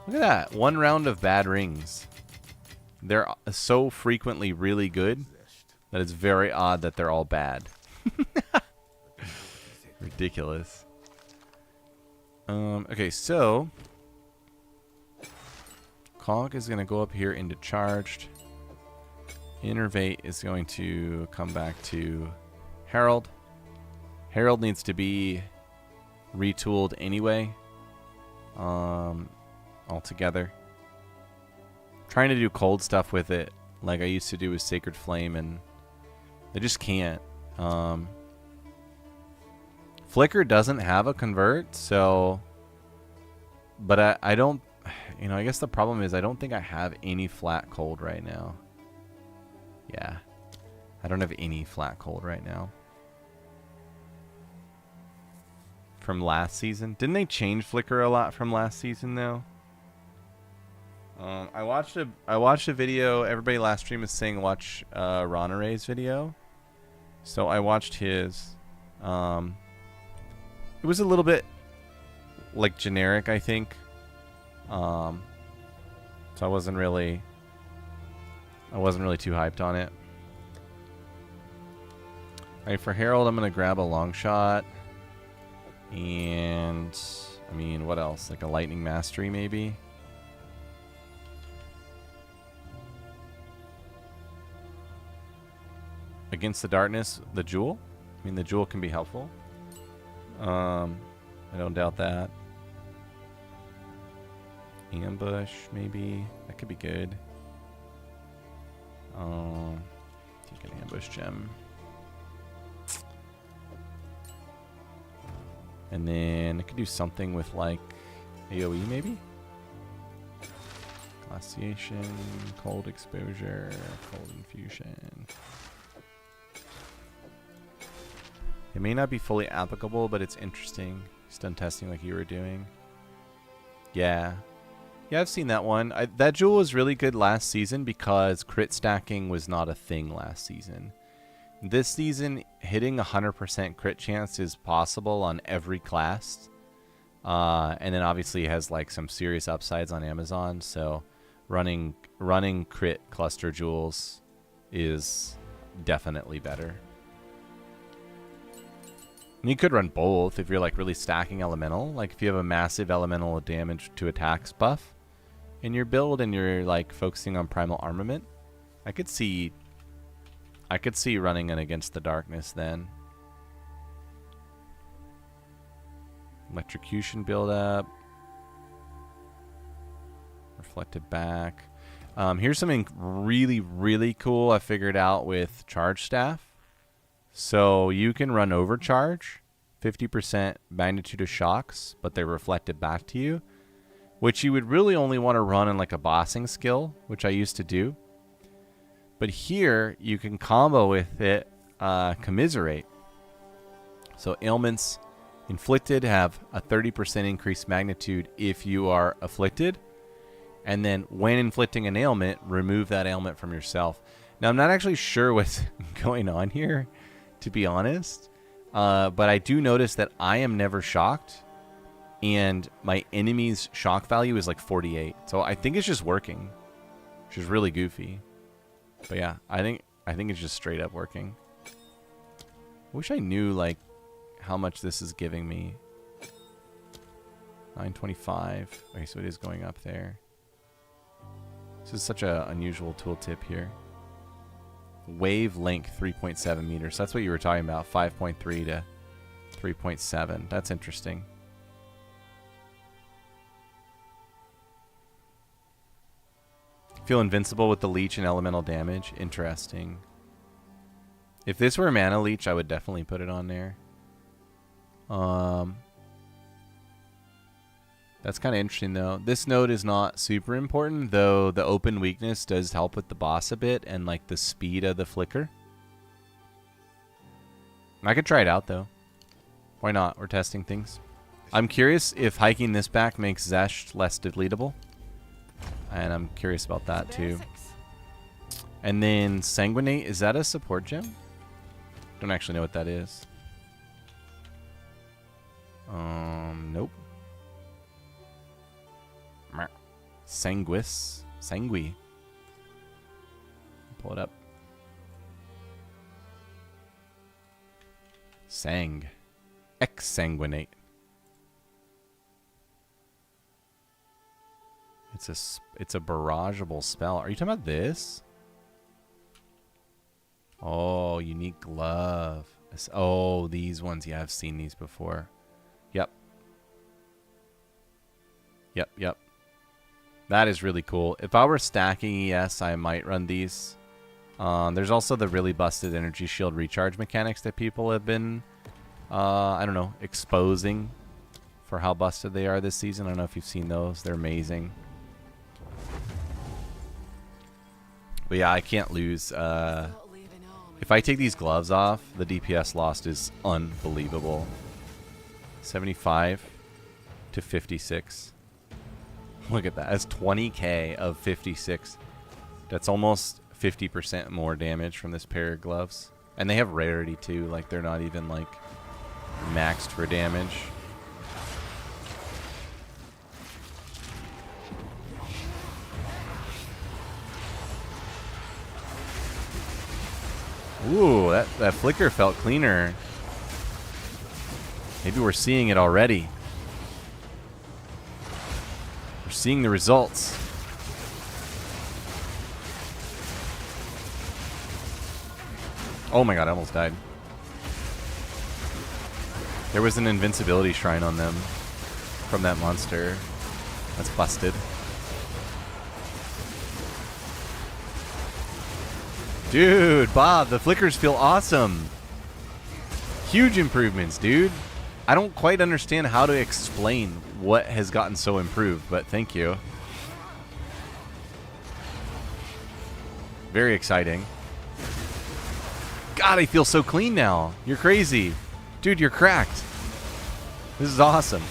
Look at that. One round of bad rings. They're so frequently really good that it's very odd that they're all bad. Ridiculous. Okay, so Cog is going to go up here into charged. Innervate is going to come back to Herald. Herald needs to be retooled anyway. Altogether. Trying to do cold stuff with it like I used to do with Sacred Flame, and they just can't. Flicker doesn't have a convert, so... But I don't... You know, I guess the problem is I don't think I have any flat cold right now. Yeah. I don't have any flat cold right now. From last season. Didn't they change Flicker a lot from last season, though? I watched a video. Everybody last stream is saying watch Ronaray's video. So I watched his. It was a little bit like generic, I think. So I wasn't really too hyped on it. Alright, for Herald I'm gonna grab a long shot. And I mean, what else? Like a lightning mastery maybe? Against the darkness, the jewel? I mean, the jewel can be helpful. I don't doubt that. Ambush, maybe. That could be good. Take an ambush gem. And then I could do something with, like, AoE, maybe? Glaciation, cold exposure, cold infusion. It may not be fully applicable, but it's interesting. Stun testing like you were doing. Yeah. Yeah, I've seen that one. That jewel was really good last season because crit stacking was not a thing last season. This season, hitting 100% crit chance is possible on every class. And then obviously it has like some serious upsides on Amazon. So running crit cluster jewels is definitely better. And you could run both if you're like really stacking elemental. Like if you have a massive elemental damage to attacks buff in your build and you're like focusing on primal armament, I could see running it against the darkness then. Electrocution build up. Reflected back. Here's something really, really cool I figured out with charge staff. So you can run overcharge, 50% magnitude of shocks, but they're reflected back to you, which you would really only want to run in like a bossing skill, which I used to do. But here you can combo with it, commiserate. So ailments inflicted have a 30% increased magnitude if you are afflicted. And then when inflicting an ailment, remove that ailment from yourself. Now I'm not actually sure what's going on here, to be honest, but I do notice that I am never shocked and my enemy's shock value is like 48. So I think it's just working, which is really goofy. But yeah, I think it's just straight up working. I wish I knew like how much this is giving me. 925. Okay, so it is going up there. This is such an unusual tooltip here. Wave length 3.7 meters. That's what you were talking about. 5.3 to 3.7. That's interesting. Feel invincible with the leech and elemental damage. Interesting. If this were a mana leech, I would definitely put it on there. That's kind of interesting, though. This node is not super important, though the open weakness does help with the boss a bit and, like, the speed of the flicker. I could try it out, though. Why not? We're testing things. I'm curious if hiking this back makes Xesht less deletable. And I'm curious about that, too. And then Sanguinate, is that a support gem? Don't actually know what that is. Nope. Sangui. Pull it up. Exsanguinate. It's a barrageable spell. Are you talking about this? Oh, unique glove. Oh, these ones. Yeah, I've seen these before. Yep. That is really cool. If I were stacking ES, I might run these. There's also the really busted energy shield recharge mechanics that people have been, I don't know, exposing for how busted they are this season. I don't know if you've seen those. They're amazing. But yeah, I can't lose. If I take these gloves off, the DPS lost is unbelievable. 75 to 56. Look at that. That's 20k of 56. That's almost 50% more damage from this pair of gloves. And they have rarity too. Like, they're not even like maxed for damage. Ooh, that flicker felt cleaner. Maybe we're seeing it already. We're seeing the results. Oh my god, I almost died. There was an invincibility shrine on them from that monster. That's busted. Dude, Bob, the flickers feel awesome. Huge improvements, dude. I don't quite understand how to explain what has gotten so improved, but thank you. Very exciting. God, I feel so clean now. You're crazy. Dude, you're cracked. This is awesome.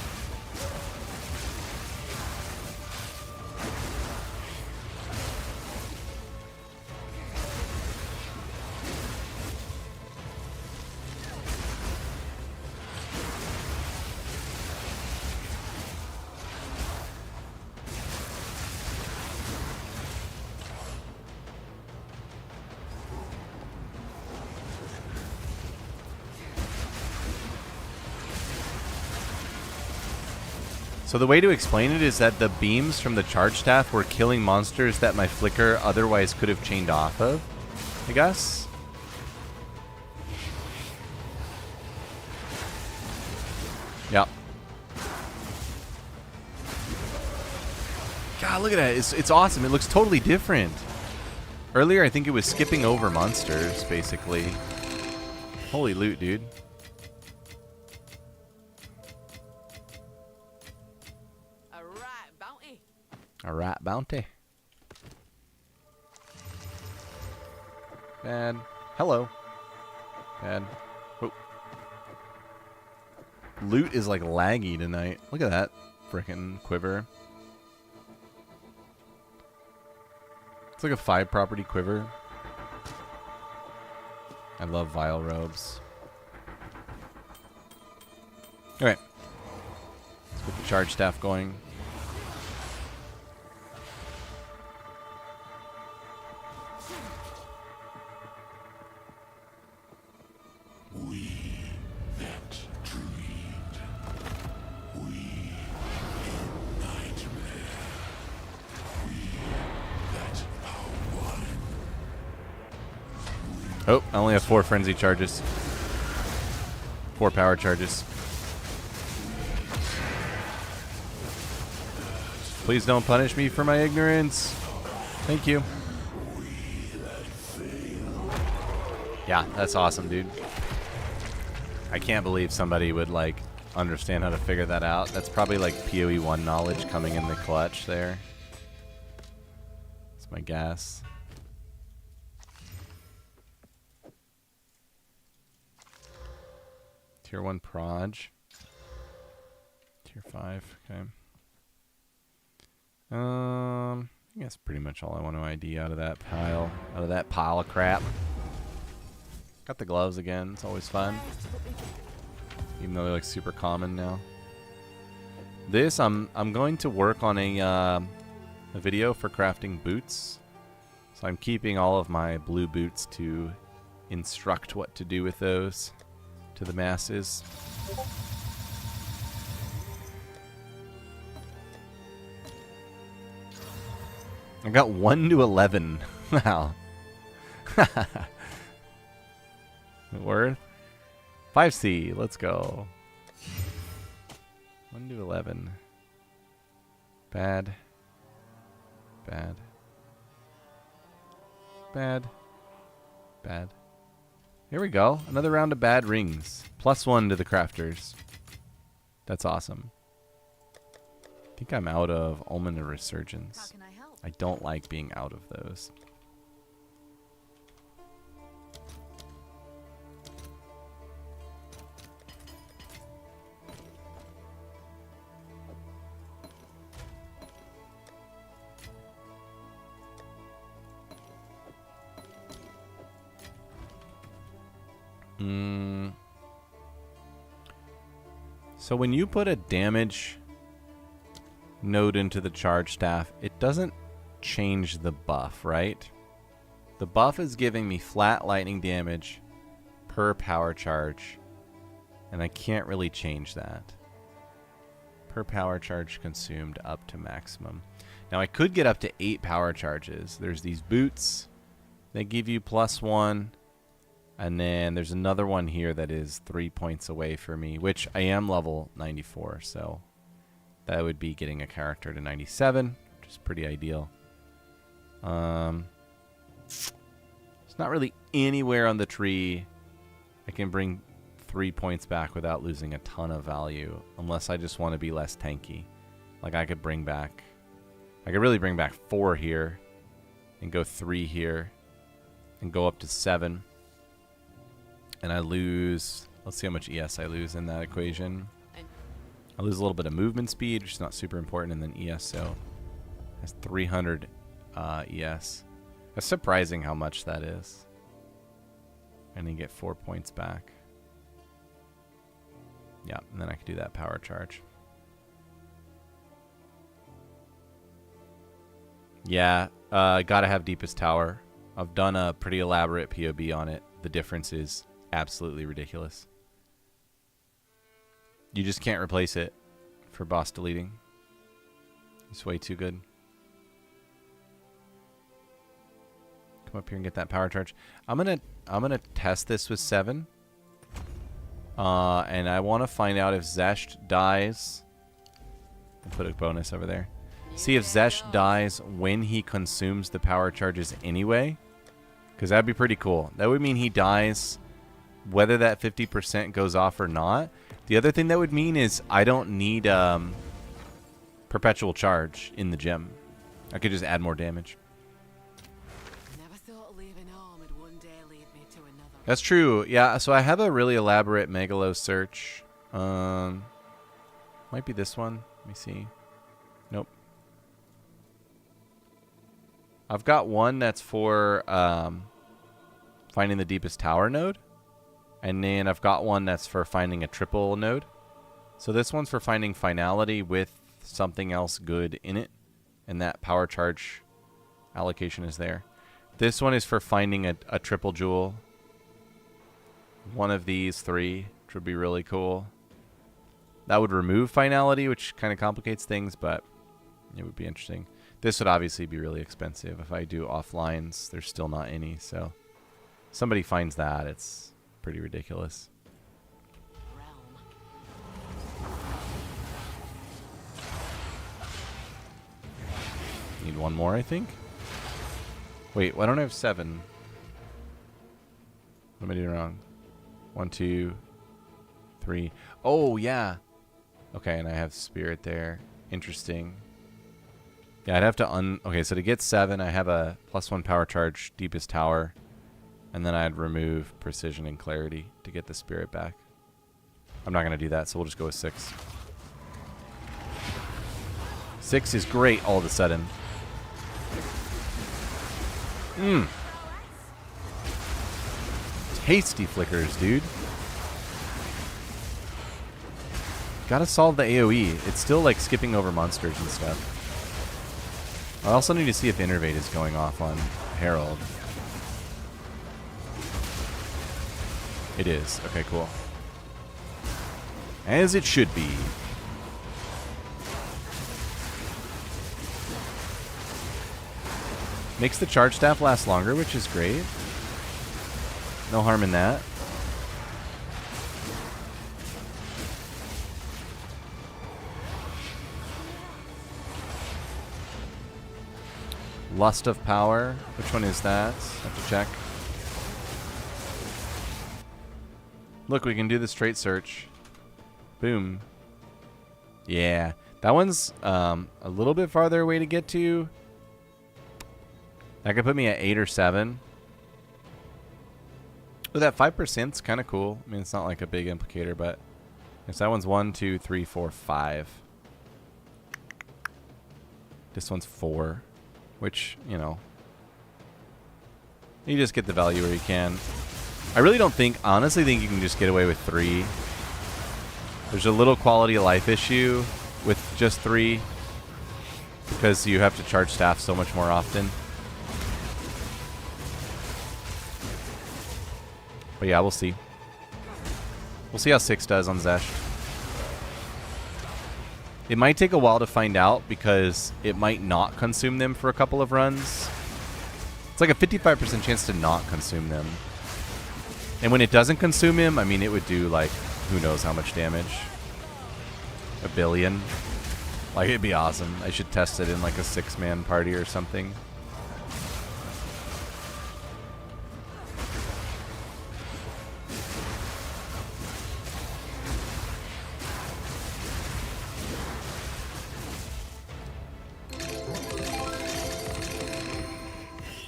So the way to explain it is that the beams from the charge staff were killing monsters that my flicker otherwise could have chained off of, I guess. Yep. God, look at that. It's awesome. It looks totally different. Earlier, I think it was skipping over monsters, basically. Holy loot, dude. A rat bounty. Bad. Hello. Bad. Oh. Loot is like laggy tonight. Look at that frickin' quiver. It's like a 5-property quiver. I love vial robes. Okay. Let's put the charge staff going. Oh, I only have 4 frenzy charges. 4 power charges. Please don't punish me for my ignorance. Thank you. Yeah, that's awesome, dude. I can't believe somebody would, like, understand how to figure that out. That's probably, like, PoE 1 knowledge coming in the clutch there. That's my guess. Tier 1 proj. Tier 5, okay. I think that's pretty much all I want to ID out of that pile. Out of that pile of crap. Got the gloves again. It's always fun. Even though they're like super common now. This, I'm going to work on a video for crafting boots. So I'm keeping all of my blue boots to instruct what to do with those to the masses. I got 1 to 11. Wow. Worth 5C. Let's go. 1 to 11. Bad. Bad. Bad. Bad. Here we go. Another round of bad rings. +1 to the crafters. That's awesome. I think I'm out of Almond of Resurgence. How can I help? I don't like being out of those. So when you put a damage node into the charge staff, it doesn't change the buff, right? The buff is giving me flat lightning damage per power charge, and I can't really change that. Per power charge consumed up to maximum. Now I could get up to 8 power charges. There's these boots that give you +1. And then there's another one here that is 3 points away for me, which I am level 94, so that would be getting a character to 97, which is pretty ideal. It's not really anywhere on the tree I can bring 3 points back without losing a ton of value, unless I just want to be less tanky. Like I could really bring back 4 here, and go 3 here, and go up to 7. And I lose, let's see how much ES I lose in that equation. I lose a little bit of movement speed, which is not super important, and then ES, so that's 300 ES. That's surprising how much that is. And then get 4 points back. Yeah, and then I can do that power charge. Yeah, gotta have Deepest Tower. I've done a pretty elaborate POB on it. The difference is absolutely ridiculous. You just can't replace it for boss deleting. It's way too good. Come up here and get that power charge. I'm gonna test this with 7. And I want to find out if Xesht dies. I'll put a bonus over there. See if Xesht dies when he consumes the power charges anyway. Because that'd be pretty cool. That would mean he dies whether that 50% goes off or not. The other thing that would mean is I don't need perpetual charge in the gem. I could just add more damage. Never thought leaving home would one day lead me to another. That's true. Yeah, so I have a really elaborate Megalo search. Might be this one. Let me see. Nope. I've got one that's for finding the deepest tower node. And then I've got one that's for finding a triple node. So this one's for finding finality with something else good in it. And that power charge allocation is there. This one is for finding a triple jewel. One of these 3, which would be really cool. That would remove finality, which kind of complicates things, but it would be interesting. This would obviously be really expensive. If I do offlines, there's still not any. So somebody finds that, it's pretty ridiculous. Need one more, I think. Wait, why don't I have 7? What am I doing wrong? 1, 2, 3. Oh, yeah. Okay, and I have spirit there. Interesting. Yeah, I'd have to okay, so to get 7, I have a +1 power charge, deepest tower. And then I'd remove precision and clarity to get the spirit back. I'm not going to do that, so we'll just go with 6. 6 is great all of a sudden. Tasty flickers, dude. Gotta solve the AoE. It's still like skipping over monsters and stuff. I also need to see if Innervate is going off on Herald. It is. Okay, cool. As it should be. Makes the charge staff last longer, which is great. No harm in that. Lust of Power. Which one is that? Have to check. Look, we can do the straight search. Boom. Yeah. That one's a little bit farther away to get to. That could put me at 8 or 7. Oh, that 5% is kind of cool. I mean, it's not like a big implicator, but yes, that one's 1, 2, 3, 4, 5. This one's 4, which, you know, you just get the value where you can. I really don't think, honestly think you can just get away with 3. There's a little quality of life issue with just 3 because you have to charge staff so much more often. But yeah, we'll see. We'll see how 6 does on Xesht. It might take a while to find out because it might not consume them for a couple of runs. It's like a 55% chance to not consume them. And when it doesn't consume him, I mean, it would do like, who knows how much damage. 1 billion. Like, it'd be awesome. I should test it in like a 6-man party or something.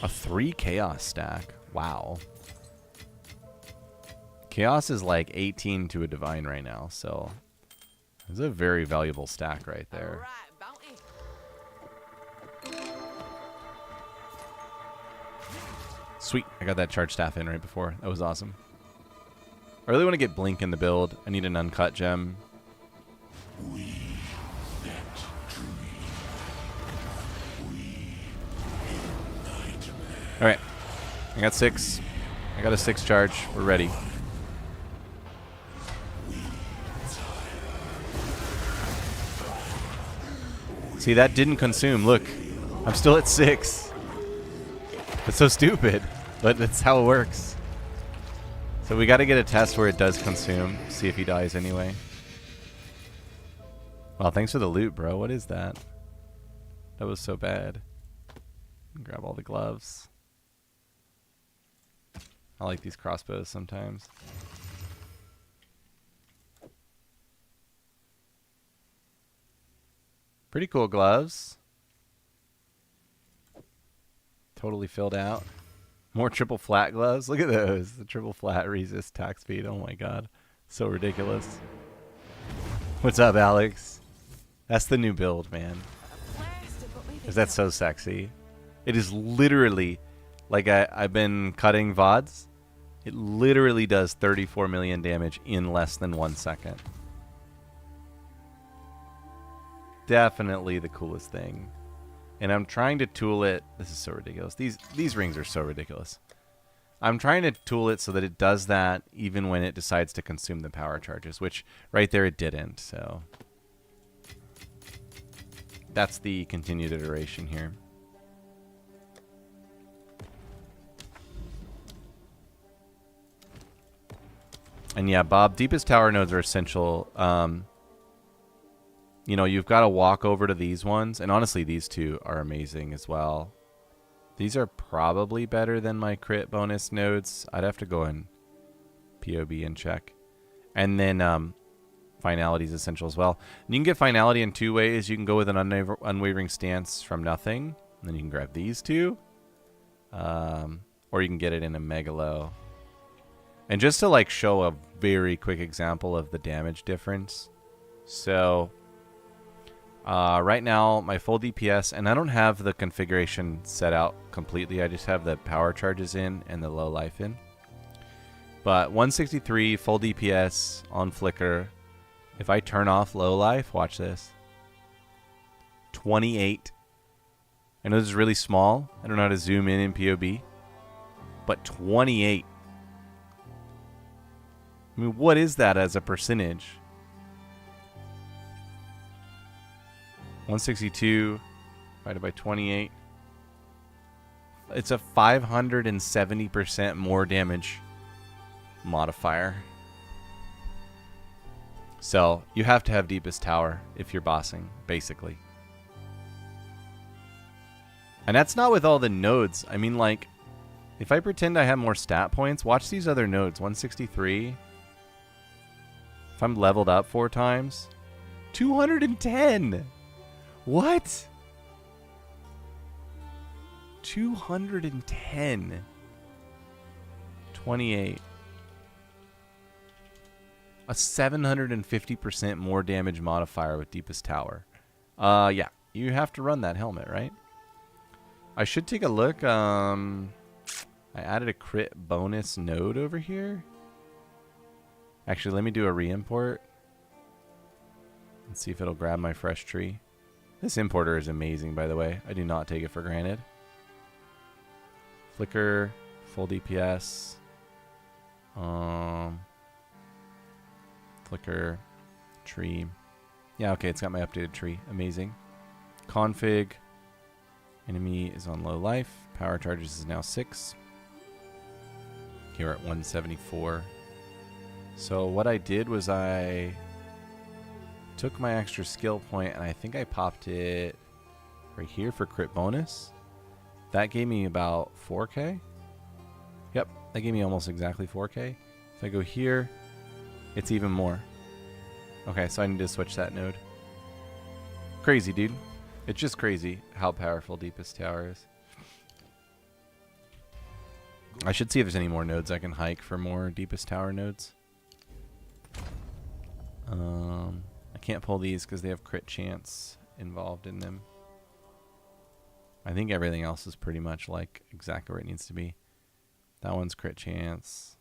A 3 chaos stack. Wow. Chaos is like 18 to a divine right now, so it's a very valuable stack right there. Sweet. I got that charge staff in right before. That was awesome. I really want to get Blink in the build. I need an uncut gem. Alright. I got 6. I got a 6 charge. We're ready. See, that didn't consume. Look. I'm still at 6. It's so stupid. But that's how it works. So we got to get a test where it does consume. See if he dies anyway. Well, thanks for the loot, bro. What is that? That was so bad. Grab all the gloves. I like these crossbows sometimes. Pretty cool gloves. Totally filled out. More triple flat gloves. Look at those. The triple flat resist attack speed. Oh my god. So ridiculous. What's up, Alex? That's the new build, man. Is that so sexy? It is literally, like I've been cutting VODs. It literally does 34 million damage in less than 1 second. definitely the coolest thing. And I'm trying to tool it. This is so ridiculous. These rings are so ridiculous. I'm trying to tool it so that it does that even when it decides to consume the power charges, which right there it didn't. So that's the continued iteration here. And yeah, Bob, deepest tower nodes are essential. You know, you've got to walk over to these ones. And honestly, these two are amazing as well. These are probably better than my crit bonus nodes. I'd have to go in POB and check. And then finality is essential as well. And you can get finality in two ways. You can go with an unwavering stance from nothing. And then you can grab these two. Or you can get it in a megalo. And just to like show a very quick example of the damage difference. So right now my full DPS, and I don't have the configuration set out completely. I just have the power charges in and the low life in. But 163 full DPS on flicker. If I turn off low life, watch this. 28. I know this is really small. I don't know how to zoom in POB. But 28. I mean, what is that as a percentage? 162 divided by 28. It's a 570% more damage modifier. So you have to have deepest tower if you're bossing, basically. And that's not with all the nodes. I mean, like, if I pretend I have more stat points, watch these other nodes. 163. If I'm leveled up 4 times, 210. What? 210. 28. A 750% more damage modifier with deepest tower. Yeah, you have to run that helmet, right? I should take a look. I added a crit bonus node over here. Actually, let me do a re-import and see if it'll grab my fresh tree. This importer is amazing, by the way. I do not take it for granted. Flicker, full DPS. Flicker, tree. Yeah, okay, it's got my updated tree. Amazing. Config. Enemy is on low life. Power charges is now 6. Here we're at 174. So what I did was I took my extra skill point and I think I popped it right here for crit bonus. That gave me about 4k. Yep, that gave me almost exactly 4k. If I go here, it's even more. Okay, so I need to switch that node. Crazy, dude. It's just crazy how powerful Deepest Tower is. I should see if there's any more nodes I can hike for more Deepest Tower nodes. I can't pull these because they have crit chance involved in them. I think everything else is pretty much like exactly where it needs to be. That one's crit chance.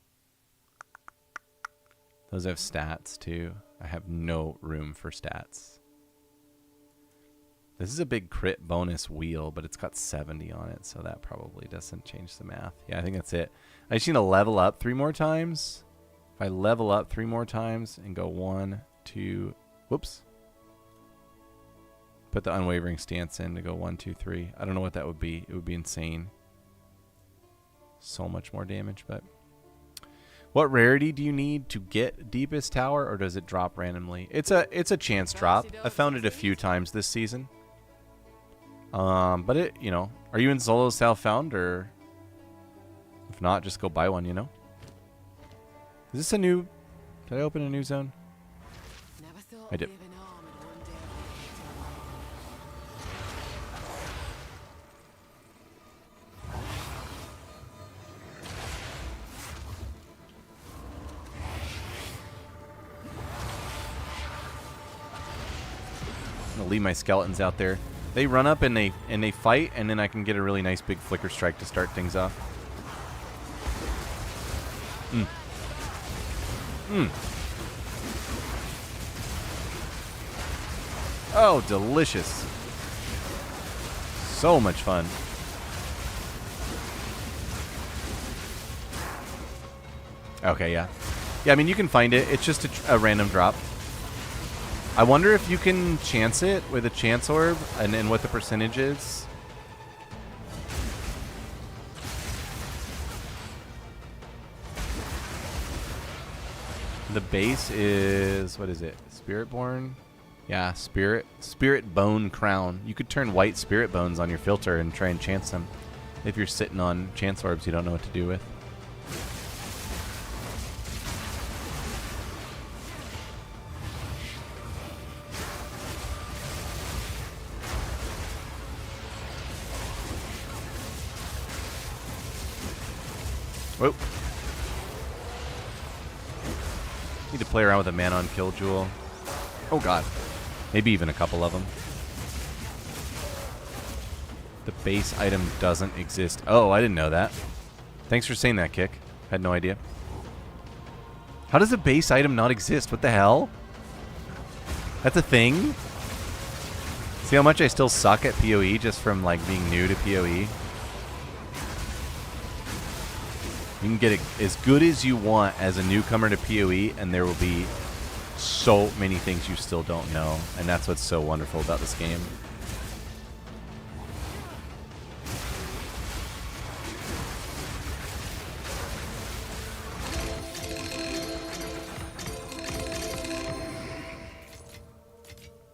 Those have stats too. I have no room for stats. This is a big crit bonus wheel, but it's got 70 on it, so that probably doesn't change the math. Yeah, I think that's it. I just need to level up 3 more times. If I level up 3 more times and go 1, 2, whoops. Put the unwavering stance in to go 1, 2, 3. I don't know what that would be. It would be insane. So much more damage, but what rarity do you need to get Deepest Tower, or does it drop randomly? It's a chance drop. I found it a few times this season. But it, you know, are you in solo self-found, or if not, just go buy one, you know? Is this a new, did I open a new zone? I did. I'm gonna leave my skeletons out there. They run up and they fight, and then I can get a really nice big flicker strike to start things off. Oh, delicious. So much fun. Okay, yeah. Yeah, I mean, you can find it. It's just a random drop. I wonder if you can chance it with a chance orb and then what the percentage is. The base is, what is it? Spiritborn? Yeah, Spirit Bone Crown. You could turn white Spirit Bones on your filter and try and chance them. If you're sitting on chance orbs you don't know what to do with. Whoa. Need to play around with a man on kill jewel. Oh god. Maybe even a couple of them. The base item doesn't exist. Oh, I didn't know that. Thanks for saying that, Kick. Had no idea. How does a base item not exist? What the hell? That's a thing? See how much I still suck at PoE just from like being new to PoE? You can get it as good as you want as a newcomer to PoE, and there will be so many things you still don't know, and that's what's so wonderful about this game.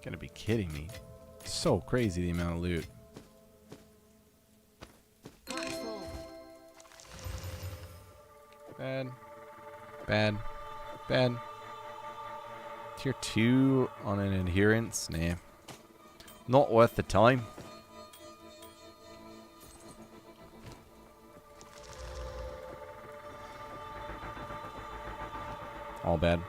Gotta be kidding me. So crazy the amount of loot. Bad. Bad. Bad. Tier 2 on an adherence? Nah. Not worth the time. All bad.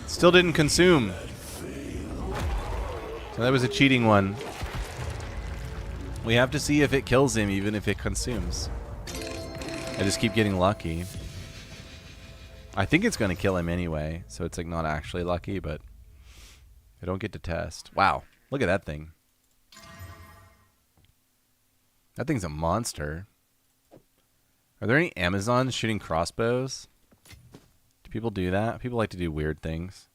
Still didn't consume. So that was a cheating one. We have to see if it kills him, even if it consumes. I just keep getting lucky. I think it's going to kill him anyway, so it's like not actually lucky, but I don't get to test. Wow, look at that thing. That thing's a monster. Are there any Amazons shooting crossbows? Do people do that? People like to do weird things.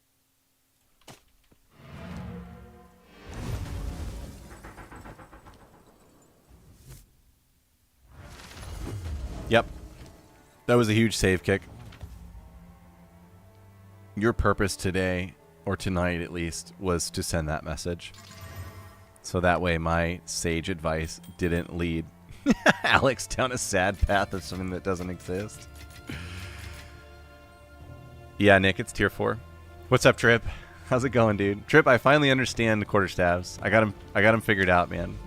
Yep. That was a huge save kick. Your purpose today, or tonight at least, was to send that message. So that way my sage advice didn't lead Alex down a sad path of something that doesn't exist. Yeah, Nick, it's tier 4. What's up, Trip? How's it going, dude? Trip, I finally understand the quarterstaves. I got him figured out, man.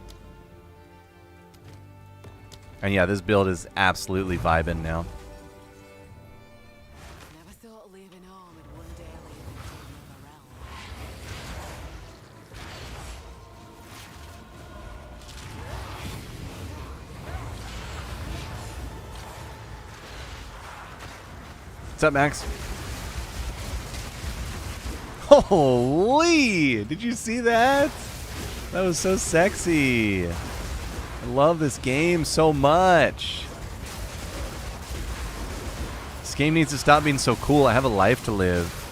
And yeah, this build is absolutely vibing now. Never thought leaving home would one day lead me to another realm. What's up, Max? Holy! Did you see that? That was so sexy. I love this game so much. This game needs to stop being so cool. I have a life to live.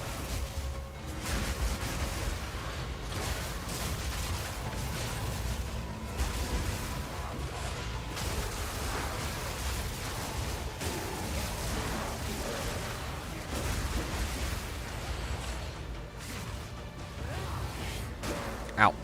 Ow.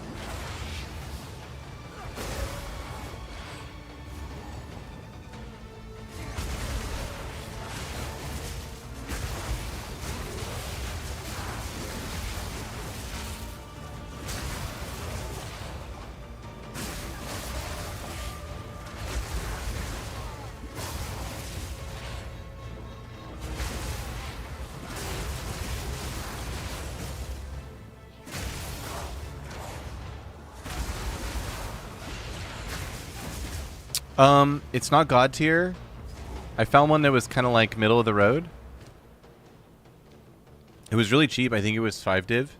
It's not God tier. I found one that was kind of like middle of the road. It was really cheap. I think it was 5 div.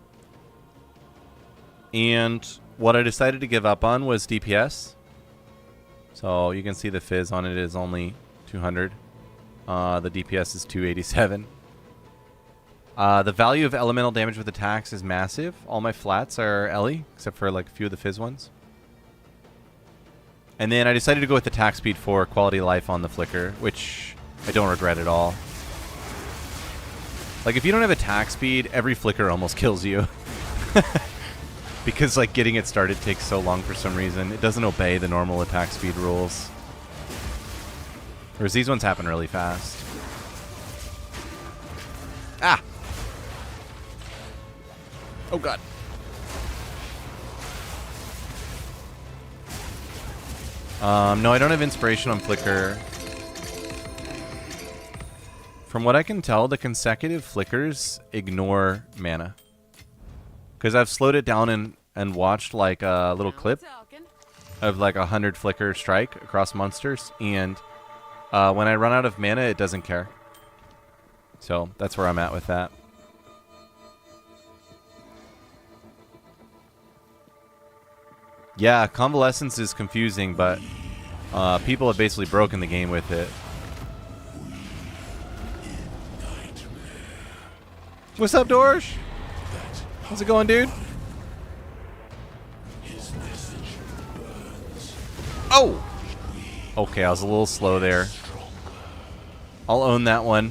And what I decided to give up on was DPS. So you can see the fizz on it is only 200. The DPS is 287. The value of elemental damage with attacks is massive. All my flats are Ellie, except for like a few of the fizz ones. And then I decided to go with attack speed for quality of life on the flicker, which I don't regret at all. Like, if you don't have attack speed, every flicker almost kills you. Because, like, getting it started takes so long for some reason. It doesn't obey the normal attack speed rules. Whereas these ones happen really fast. Ah! Oh, God. No, I don't have inspiration on flicker. From what I can tell, the consecutive flickers ignore mana. Because I've slowed it down and watched like a little clip of like 100 flicker strike across monsters. And when I run out of mana, it doesn't care. So that's where I'm at with that. Yeah, Convalescence is confusing, but people have basically broken the game with it. What's up, Dorsh? How's it going, dude? Oh! Okay, I was a little slow there. I'll own that one.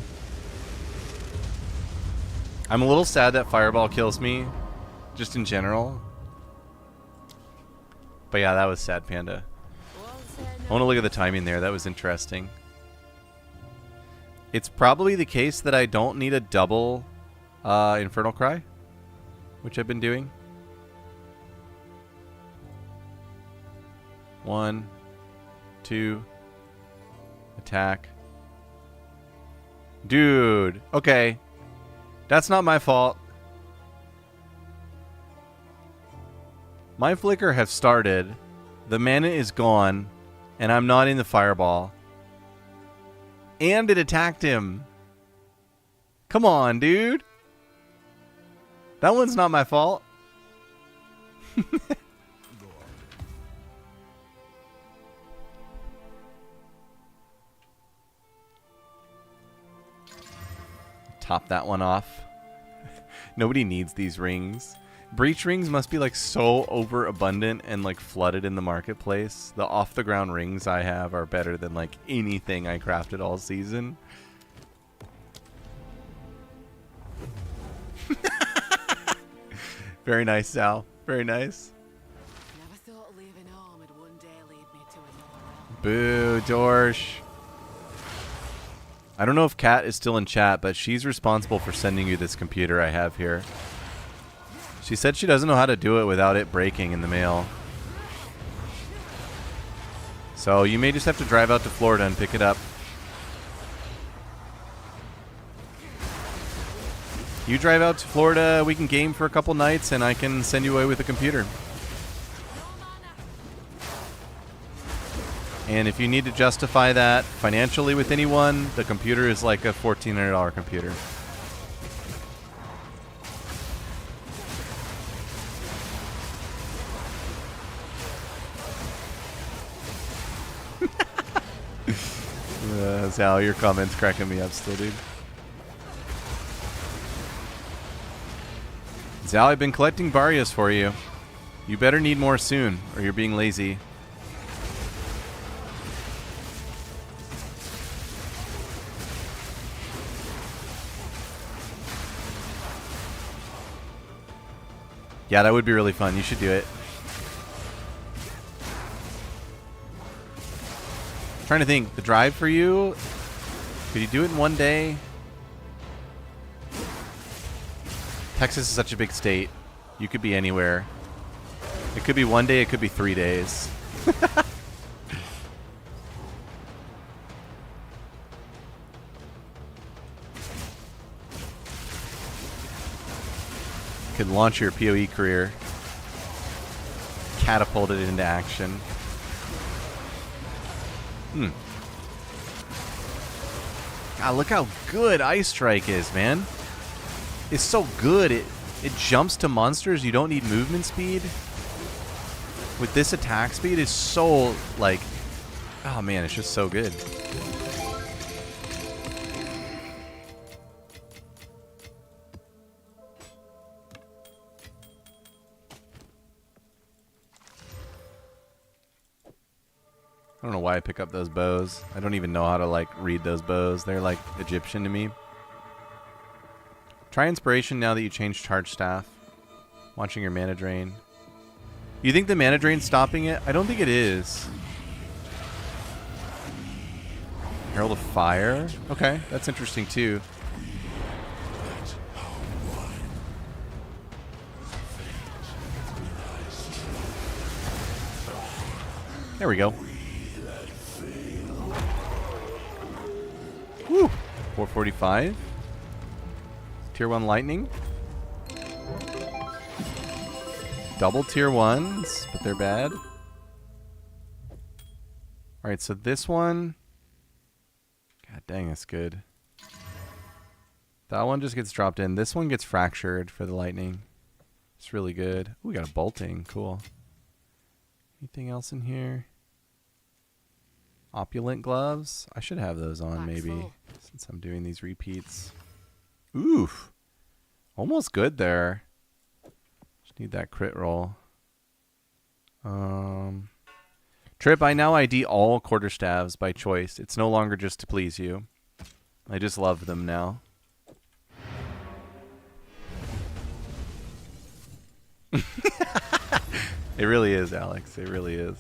I'm a little sad that Fireball kills me, just in general. But yeah, that was sad, Panda. I want to look at the timing there. That was interesting. It's probably the case that I don't need a double Infernal Cry, which I've been doing. 1, 2, attack. Dude, okay. That's not my fault. My flicker have started, the mana is gone, and I'm not in the fireball. And it attacked him. Come on, dude. That one's not my fault. Top that one off. Nobody needs these rings. Breach rings must be like so overabundant and like flooded in the marketplace. The off the ground rings I have are better than like anything I crafted all season. Very nice, Sal. Very nice. Never thought leaving home would one day lead me to another realm. Boo, Dorsh. I don't know if Kat is still in chat, but she's responsible for sending you this computer I have here. She said she doesn't know how to do it without it breaking in the mail. So you may just have to drive out to Florida and pick it up. You drive out to Florida, we can game for a couple nights, and I can send you away with a computer. And if you need to justify that financially with anyone, the computer is like a $1,400 computer. Sal, your comments cracking me up still, dude. Zal, I've been collecting Barrios for you. You better need more soon, or you're being lazy. Yeah, that would be really fun. You should do it. I'm trying to think. The drive for you, could you do it in one day? Texas is such a big state. You could be anywhere. It could be one day, it could be 3 days. Could launch your PoE career. Catapult it into action. God, look how good Ice Strike is, man. It's so good. It jumps to monsters. You don't need movement speed. With this attack speed, it's so, like... Oh, man, it's just so good. I don't know why I pick up those bows. I don't even know how to, like, read those bows. They're, like, Egyptian to me. Try Inspiration now that you changed Charge Staff. Watching your mana drain. You think the mana drain's stopping it? I don't think it is. Herald of Fire? Okay, that's interesting, too. There we go. Woo! 445. Tier 1 lightning. Double tier 1s, but they're bad. Alright, so this one... God dang, that's good. That one just gets dropped in. This one gets fractured for the lightning. It's really good. Ooh, we got a bolting. Cool. Anything else in here? Opulent gloves. I should have those on, maybe, since I'm doing these repeats. Oof. Almost good there. Just need that crit roll. Trip, I now ID all quarterstaves by choice. It's no longer just to please you. I just love them now. It really is, Alex. It really is.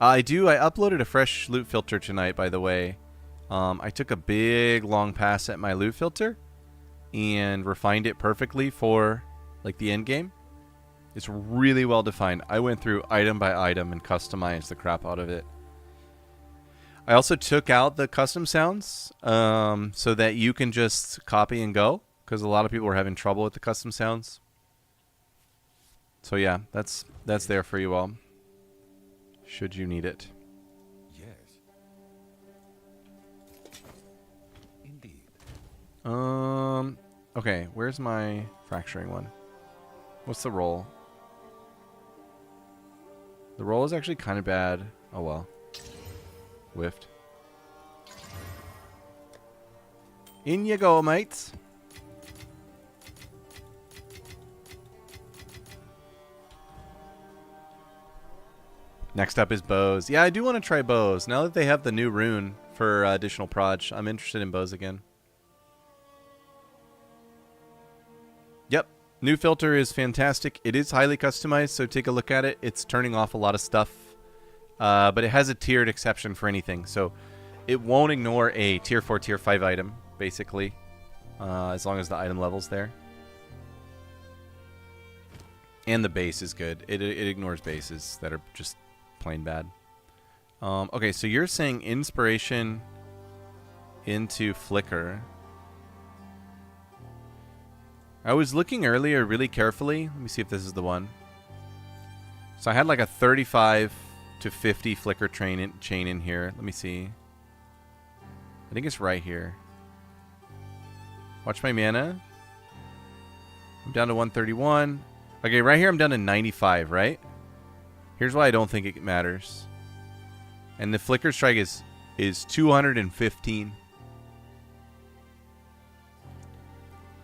I uploaded a fresh loot filter tonight, by the way. I took a big, long pass at my loot filter and refined it perfectly for, like, the end game. It's really well defined. I went through item by item and customized the crap out of it. I also took out the custom sounds so that you can just copy and go, because a lot of people were having trouble with the custom sounds. So yeah, that's there for you all, should you need it. Yes. Indeed. Okay, where's my fracturing one? What's the roll? The roll is actually kind of bad. Oh well. Whiffed. In you go, mates. Next up is bows. Yeah, I do want to try bows. Now that they have the new rune for additional proj, I'm interested in bows again. Yep. New filter is fantastic. It is highly customized, so take a look at it. It's turning off a lot of stuff. But it has a tiered exception for anything. So it won't ignore a tier 4, tier 5 item, basically. As long as the item level's there. And the base is good. It ignores bases that are just plain bad. Okay, so you're saying inspiration into flicker. I was looking earlier really carefully. Let me see if this is the one. So I had like a 35 to 50 flicker chain in here. Let me see. I think it's right here. Watch my mana. I'm down to 131. Okay, right here I'm down to 95, right? Here's why I don't think it matters. And the flicker strike is 215.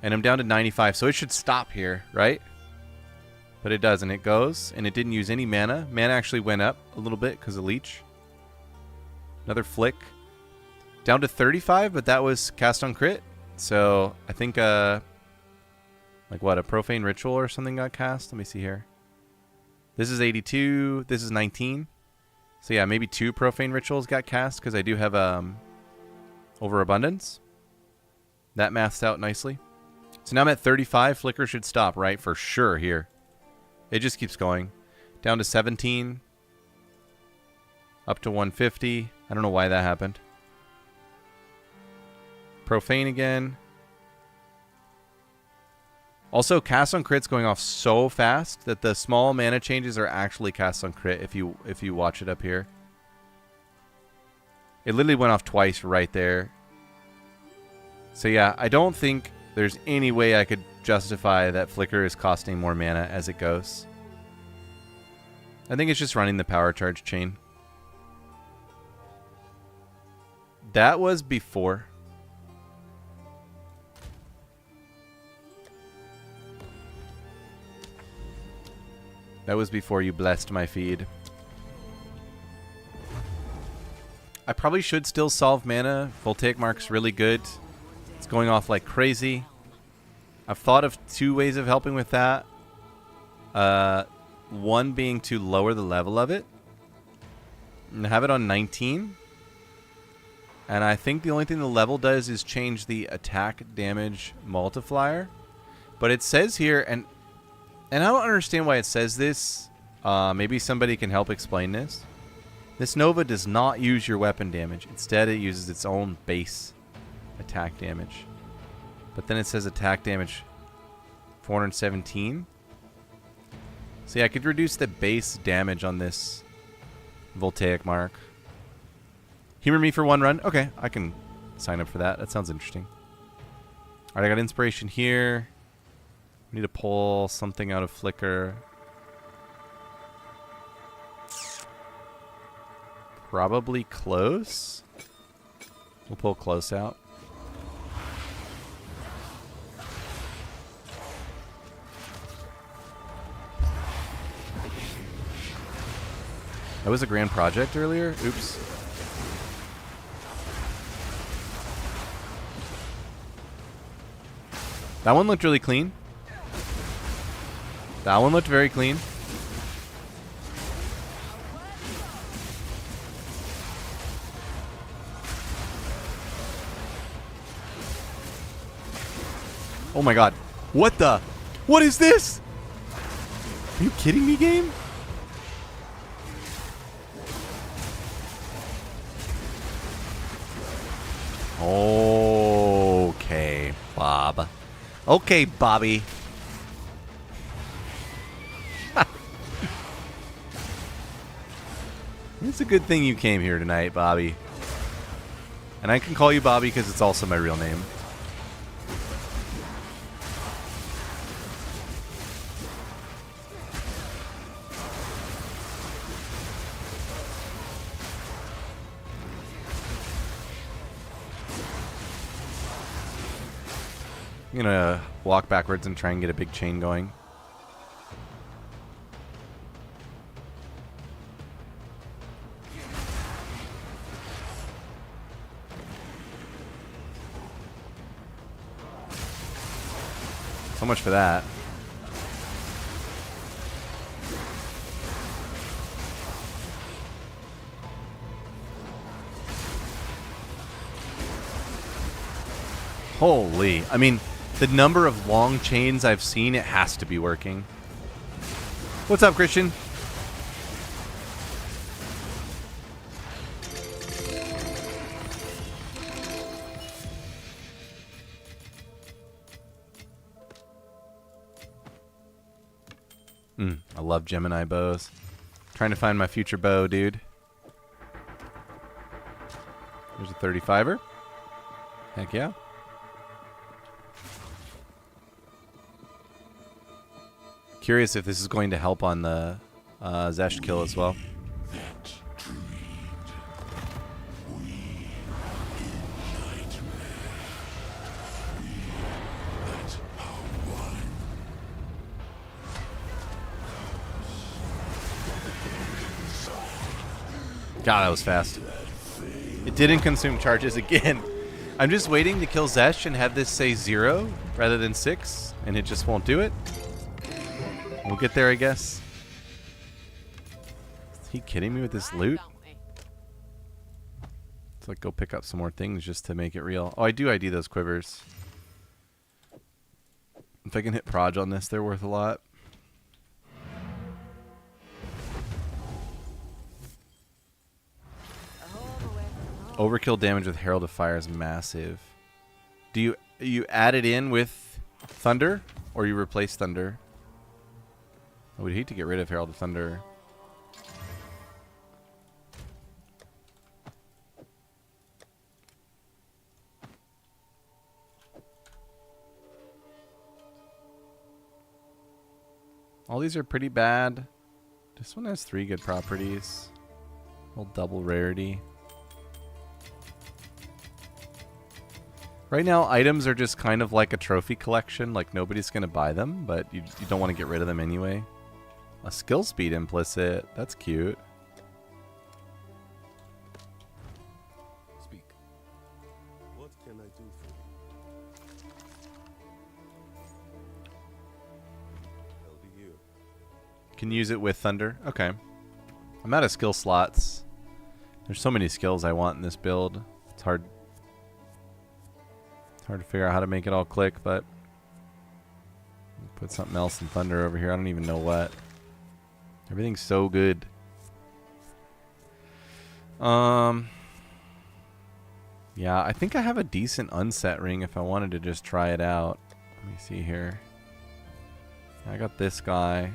And I'm down to 95, so it should stop here, right? But it doesn't. It goes, and it didn't use any mana. Mana actually went up a little bit because of leech. Another flick. Down to 35, but that was cast on crit. So I think, like what, a profane ritual or something got cast? Let me see here. This is 82. This is 19. So yeah, maybe 2 profane rituals got cast because I do have overabundance. That maths out nicely. So now I'm at 35. Flicker should stop, right? For sure here. It just keeps going. Down to 17. Up to 150. I don't know why that happened. Profane again. Also, cast on crit's going off so fast that the small mana changes are actually cast on crit if you watch it up here. It literally went off twice right there. So yeah, I don't think there's any way I could justify that Flicker is costing more mana as it goes. I think it's just running the power charge chain. That was before. That was before you blessed my feed. I probably should still solve mana. Voltaic Mark's really good. It's going off like crazy. I've thought of 2 ways of helping with that. One being to lower the level of it. And have it on 19. And I think the only thing the level does is change the attack damage multiplier. But it says here, and I don't understand why it says this. Maybe somebody can help explain this. This Nova does not use your weapon damage. Instead, it uses its own base attack damage. But then it says attack damage 417. So yeah, I could reduce the base damage on this Voltaic Mark. Humor me for 1 run. Okay, I can sign up for that. That sounds interesting. Alright, I got inspiration here. Need to pull something out of Flicker. Probably close. We'll pull close out. That was a grand project earlier. Oops. That one looked really clean. That one looked very clean. Oh my god. What the? What is this? Are you kidding me, game? Okay, Bob. Okay, Bobby. It's a good thing you came here tonight, Bobby. And I can call you Bobby because it's also my real name. I'm gonna walk backwards and try and get a big chain going. So much for that. Holy. I mean, the number of long chains I've seen, it has to be working. What's up, Christian? I love Gemini bows. Trying to find my future bow, dude. There's a 35er. Heck yeah. Curious if this is going to help on the Xesht kill as well. God, that was fast. It didn't consume charges again. I'm just waiting to kill Xesht and have this say 0 rather than 6, and it just won't do it. We'll get there, I guess. Is he kidding me with this loot? Let's like go pick up some more things just to make it real. Oh, I do ID those quivers. If I can hit Proj on this, they're worth a lot. Overkill damage with Herald of Fire is massive. Do you add it in with Thunder, or you replace Thunder? I would hate to get rid of Herald of Thunder. All these are pretty bad. This one has 3 good properties. Little double rarity. Right now, items are just kind of like a trophy collection. Like, nobody's going to buy them, but you don't want to get rid of them anyway. A skill speed implicit. That's cute. Speak. What can I do for you? I'll be here. Can use it with thunder. Okay. I'm out of skill slots. There's so many skills I want in this build. It's hard. It's hard to figure out how to make it all click, but put something else in thunder over here. I don't even know what. Everything's so good. Yeah, I think I have a decent unset ring if I wanted to just try it out. Let me see here. I got this guy.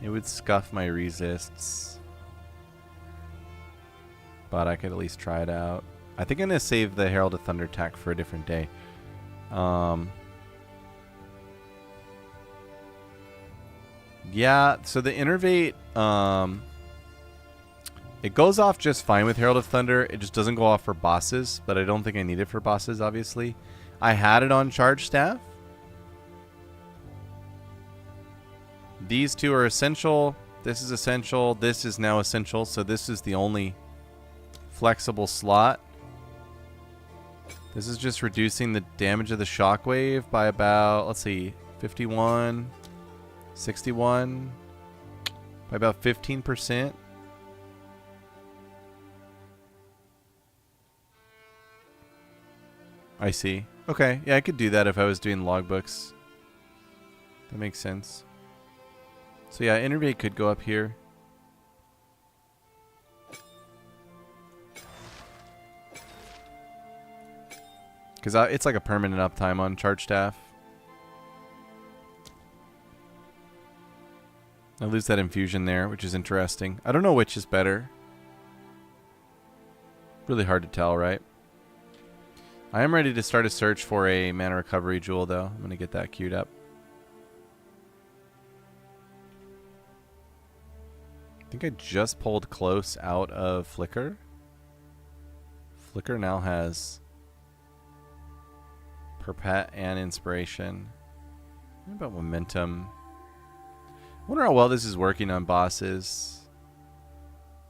It would scuff my resists, but I could at least try it out. I think I'm going to save the Herald of Thunder attack for a different day. Yeah, so the Innervate, it goes off just fine with Herald of Thunder. It just doesn't go off for bosses, but I don't think I need it for bosses, obviously. I had it on Charge Staff. These 2 are essential. This is essential. This is now essential, so this is the only flexible slot. This is just reducing the damage of the shockwave by about, let's see, 51, 61, by about 15%. I see. Okay, yeah, I could do that if I was doing logbooks. That makes sense. So yeah, Innervate could go up here. Because it's like a permanent uptime on Charge Staff. I lose that infusion there, which is interesting. I don't know which is better. Really hard to tell, right? I am ready to start a search for a mana recovery jewel, though. I'm going to get that queued up. I think I just pulled Close out of Flicker. Flicker now has Perpet and Inspiration. What about Momentum? I wonder how well this is working on bosses.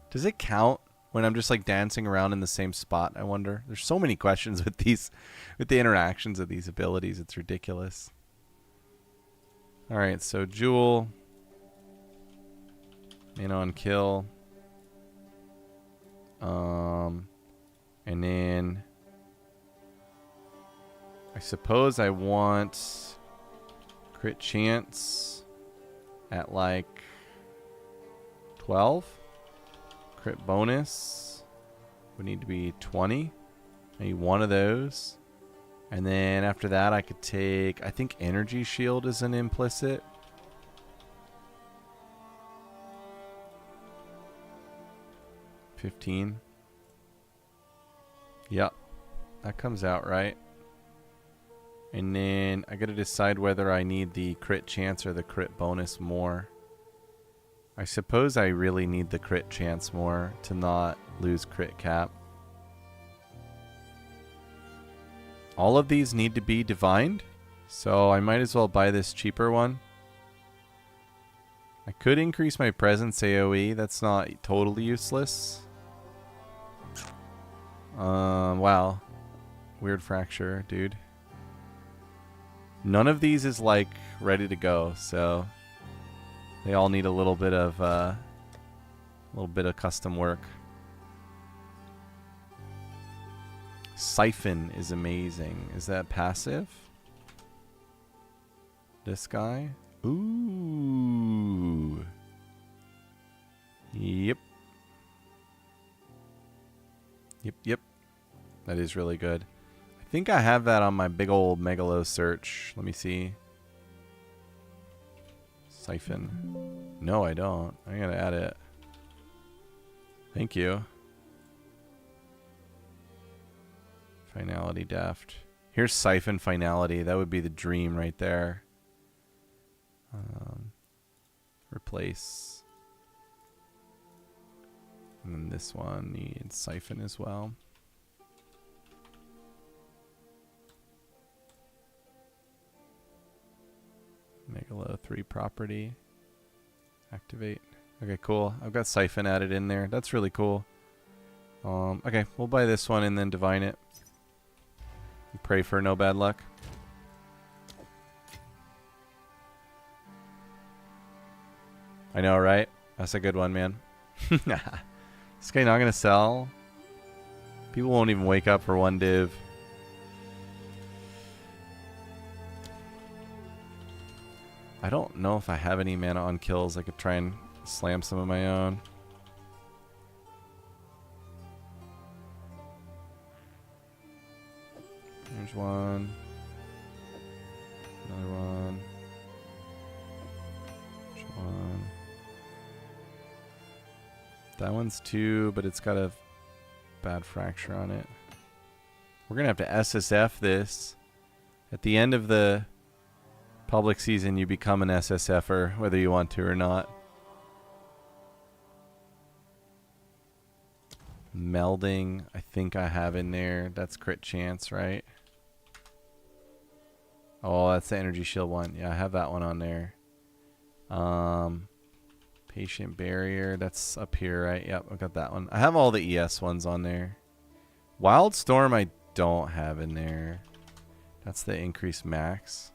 Does it count when I'm just like dancing around in the same spot? I wonder. There's so many questions with these, with the interactions of these abilities. It's ridiculous. All right, so Jewel. Mana on kill. And then I suppose I want crit chance at like 12. Crit bonus would need to be 20. I need one of those. And then after that I could take, I think Energy Shield is an implicit. $15. Yep. That comes out right. And then I gotta decide whether I need the crit chance or the crit bonus more. I suppose I really need the crit chance more to not lose crit cap. All of these need to be divined, so I might as well buy this cheaper one. I could increase my presence AoE. That's not totally useless. Wow. Weird fracture, dude. None of these is like ready to go, so they all need a little bit of custom work. Siphon is amazing. Is that passive? This guy? Ooh. Yep. Yep. That is really good. I think I have that on my big old Megalo search. Let me see. Siphon. No, I don't. I gotta add it. Thank you. Finality deft. Here's Siphon Finality. That would be the dream right there. replace. And then this one needs siphon as well. Megalo 3 property. Activate. Okay, cool. I've got siphon added in there. That's really cool. Okay, we'll buy this one and then divine it. Pray for no bad luck. I know, right? That's a good one, man. This guy not gonna sell. People won't even wake up for one div. I don't know if I have any mana on kills. I could try and slam some of my own. There's one. Another one. There's one. That one's 2, but it's got a bad fracture on it. We're going to have to SSF this. At the end of the public season, you become an SSFer, whether you want to or not. Melding, I think I have in there. That's crit chance, right? Oh, that's the energy shield one. Yeah, I have that one on there. Patient barrier, that's up here, right? Yep, I've got that one. I have all the ES ones on there. Wildstorm, I don't have in there. That's the increased max.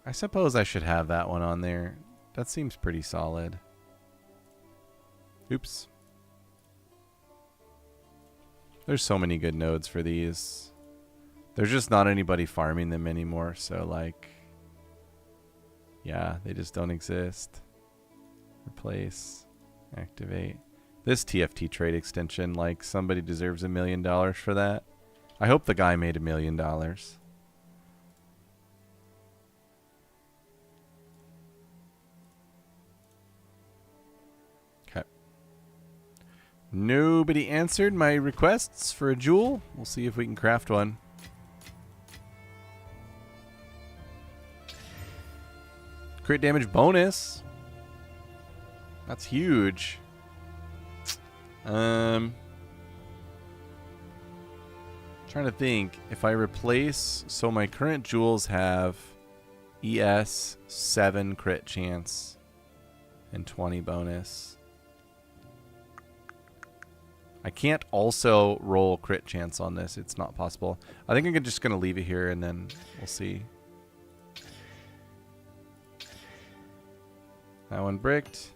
I suppose I should have that one on there. That seems pretty solid. Oops. There's so many good nodes for these. There's just not anybody farming them anymore, so like, yeah, they just don't exist. Replace, activate. This TFT trade extension, like, somebody deserves $1 million for that. I hope the guy made $1 million. Okay. Nobody answered my requests for a jewel. We'll see if we can craft one. Crit damage bonus. That's huge. Trying to think. If I replace... So my current jewels have ES 7 crit chance and 20 bonus. I can't also roll crit chance on this. It's not possible. I think I'm just going to leave it here and then we'll see. That one bricked.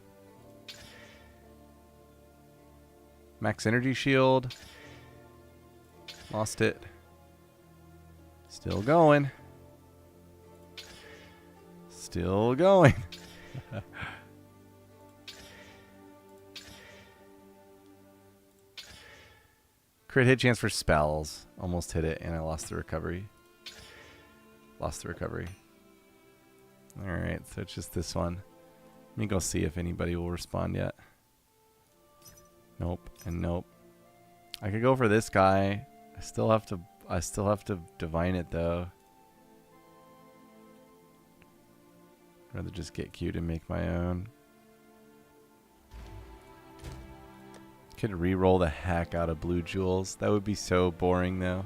Max energy shield. Lost it. Still going. Still going. Crit hit chance for spells. Almost hit it and I lost the recovery. Lost the recovery. Alright, so it's just this one. Let me go see if anybody will respond yet. Nope and nope. I could go for this guy. I still have to divine it though. I'd rather just get cute and make my own. Could re-roll the heck out of blue jewels. That would be so boring though.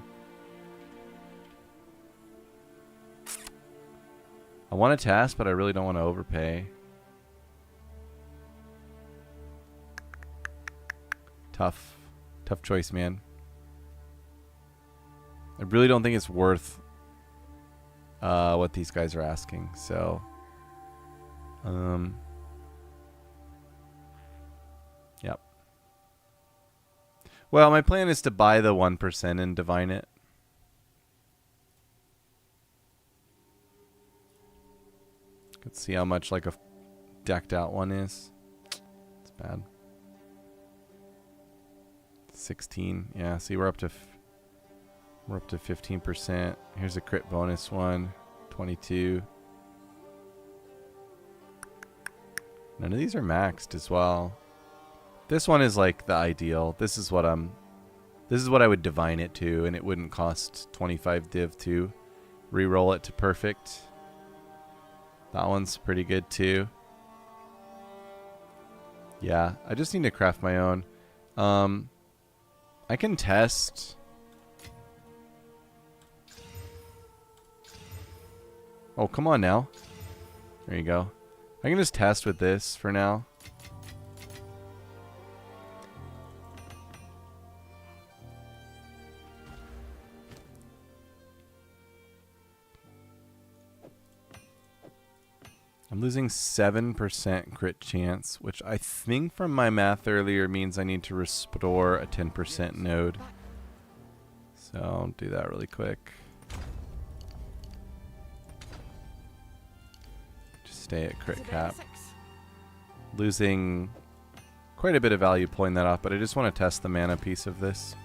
I want a task, but I really don't want to overpay. Tough choice, man. I really don't think it's worth what these guys are asking. So, yep. Well, my plan is to buy the 1% and divine it. Let's see how much like a decked out one is. It's bad. 16. Yeah, see we're up to 15%. Here's a crit bonus one. 22. None of these are maxed as well. This one is like the ideal. This is what I would divine it to, and it wouldn't cost 25 div to re-roll it to perfect. That one's pretty good too. Yeah, I just need to craft my own. I can test. Oh, come on now. There you go. I can just test with this for now. I'm losing 7% crit chance, which I think from my math earlier means I need to restore a 10% node. So I'll do that really quick. Just stay at crit cap. Losing quite a bit of value pulling that off, but I just want to test the mana piece of this.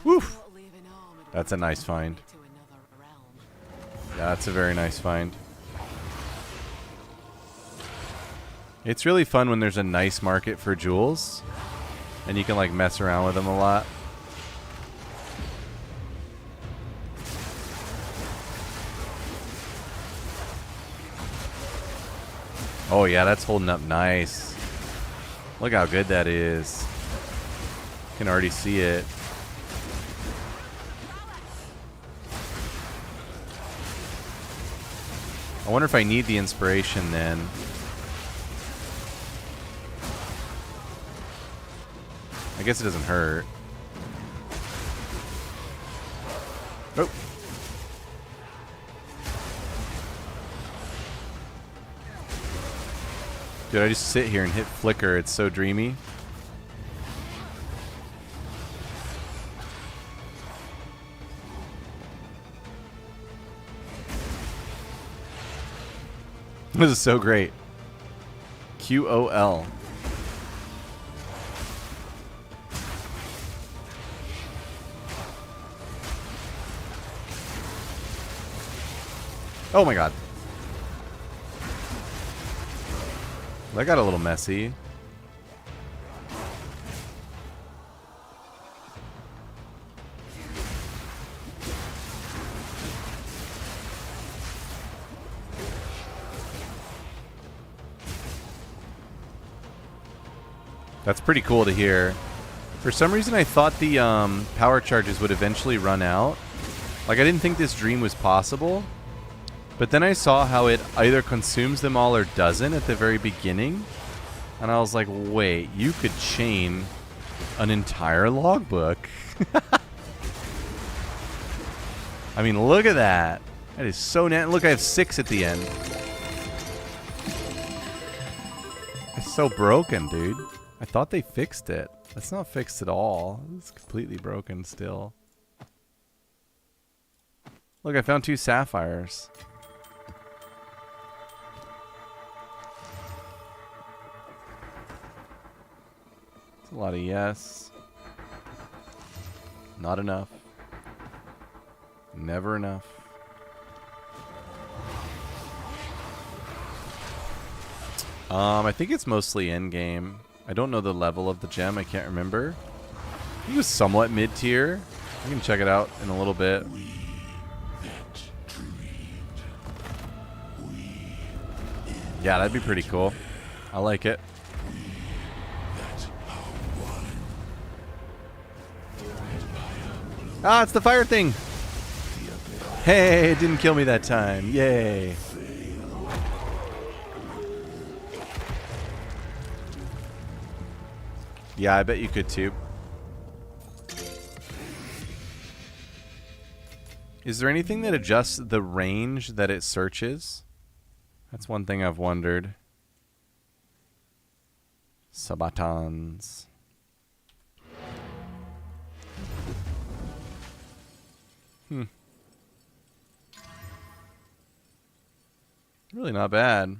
Woof! That's a nice find. Yeah, that's a very nice find. It's really fun when there's a nice market for jewels, and you can like mess around with them a lot. Oh yeah, that's holding up nice. Look how good that is. You can already see it. I wonder if I need the inspiration then. I guess it doesn't hurt. Oh. Dude, I just sit here and hit flicker. It's so dreamy. This is so great. QOL. Oh my god. That got a little messy. That's pretty cool to hear. For some reason I thought the power charges would eventually run out. Like I didn't think this dream was possible. But then I saw how it either consumes them all or doesn't at the very beginning. And I was like, wait, you could chain an entire logbook. I mean, look at that. That is so net. Look, I have 6 at the end. It's so broken, dude. I thought they fixed it. That's not fixed at all. It's completely broken still. Look, I found 2 sapphires. That's a lot of yes. Not enough. Never enough. I think it's mostly endgame. I don't know the level of the gem. I can't remember. I think it was somewhat mid-tier. I can check it out in a little bit. Yeah, that'd be pretty cool. I like it. Ah, it's the fire thing. Hey, it didn't kill me that time. Yay. Yeah, I bet you could too. Is there anything that adjusts the range that it searches? That's one thing I've wondered. Sabatons. Really not bad.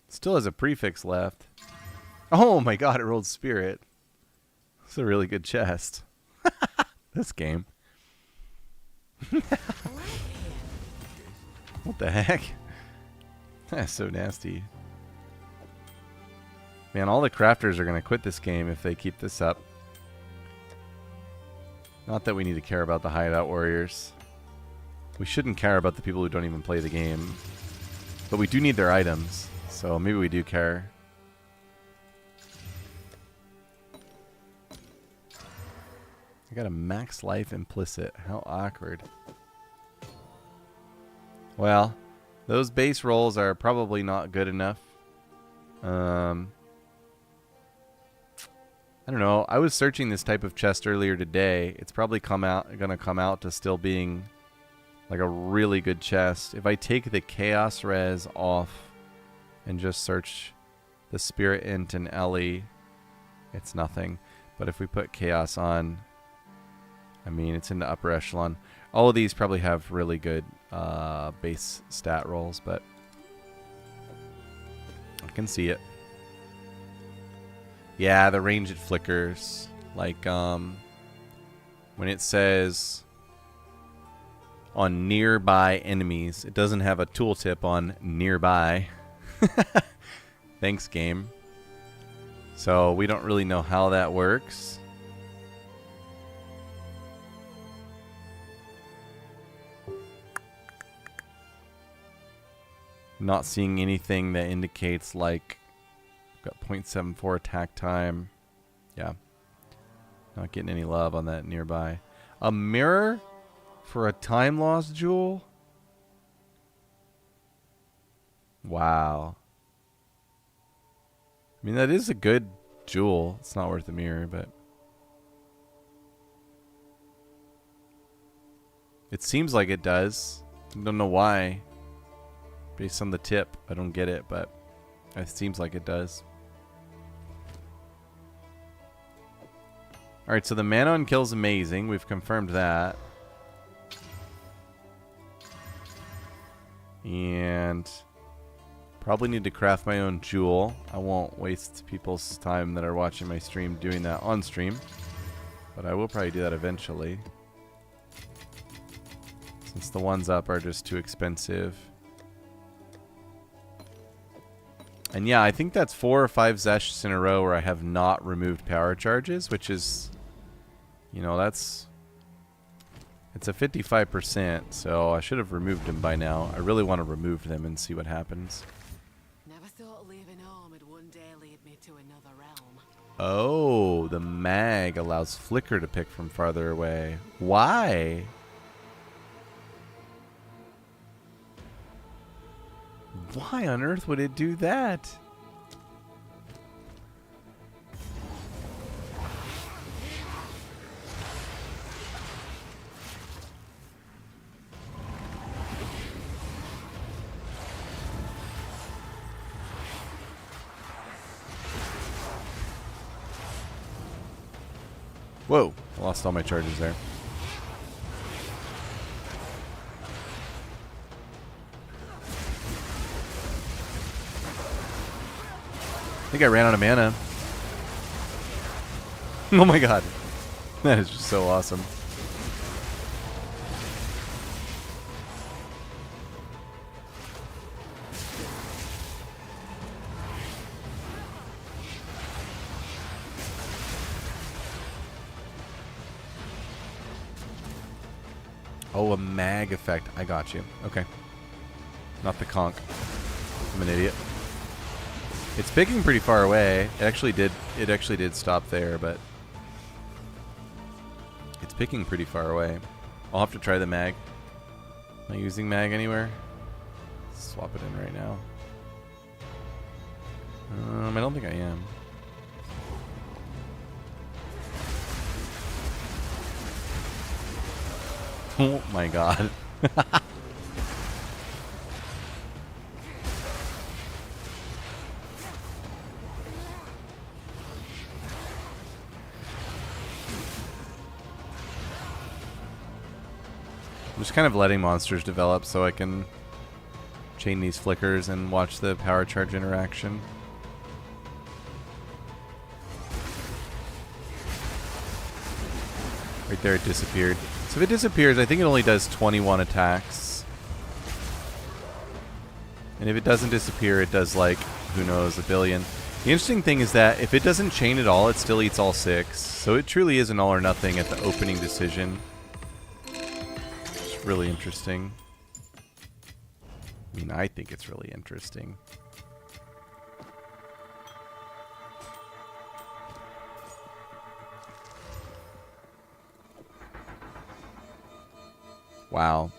Still has a prefix left. Oh my god, it rolled spirit. It's a really good chest. This game. What the heck? That's so nasty. Man, all the crafters are going to quit this game if they keep this up. Not that we need to care about the hideout warriors. We shouldn't care about the people who don't even play the game. But we do need their items, so maybe we do care. I got a max life implicit. How awkward. Well, those base rolls are probably not good enough. I don't know. I was searching this type of chest earlier today. It's probably gonna come out to still being like a really good chest. If I take the chaos res off and just search the spirit int and Ellie, it's nothing. But if we put chaos on, I mean, it's in the upper echelon. All of these probably have really good base stat rolls, but I can see it. Yeah, the range it flickers. Like, when it says on nearby enemies, it doesn't have a tooltip on nearby. Thanks, game. So we don't really know how that works. Not seeing anything that indicates like got 0.74 attack time. Yeah. Not getting any love on that nearby. A mirror for a time loss jewel? Wow. I mean, that is a good jewel. It's not worth a mirror, but it seems like it does. I don't know why. Based on the tip, I don't get it, but it seems like it does. Alright, so the mana on kill is amazing. We've confirmed that. And probably need to craft my own jewel. I won't waste people's time that are watching my stream doing that on stream. But I will probably do that eventually. Since the ones up are just too expensive. And yeah, I think that's 4 or 5 Xeshts in a row where I have not removed power charges, which is, you know, it's a 55%, so I should have removed them by now. I really want to remove them and see what happens. Never thought leaving home would one day lead me to another realm. Oh, the mag allows Flicker to pick from farther away. Why? Why on earth would it do that? Whoa, I lost all my charges there. I think I ran out of mana. Oh my god. That is just so awesome. Oh, a mag effect. I got you. Okay. Not the conch. I'm an idiot. It's picking pretty far away. It actually did stop there, but it's picking pretty far away. I'll have to try the mag. Am I using mag anywhere? Swap it in right now. I don't think I am. Oh my god. I'm just kind of letting monsters develop so I can chain these flickers and watch the power charge interaction. Right there, it disappeared. So if it disappears, I think it only does 21 attacks. And if it doesn't disappear, it does like, who knows, a billion. The interesting thing is that if it doesn't chain at all, it still eats all 6. So it truly is an all or nothing at the opening decision. It's really interesting. I mean, I think it's really interesting. Wow.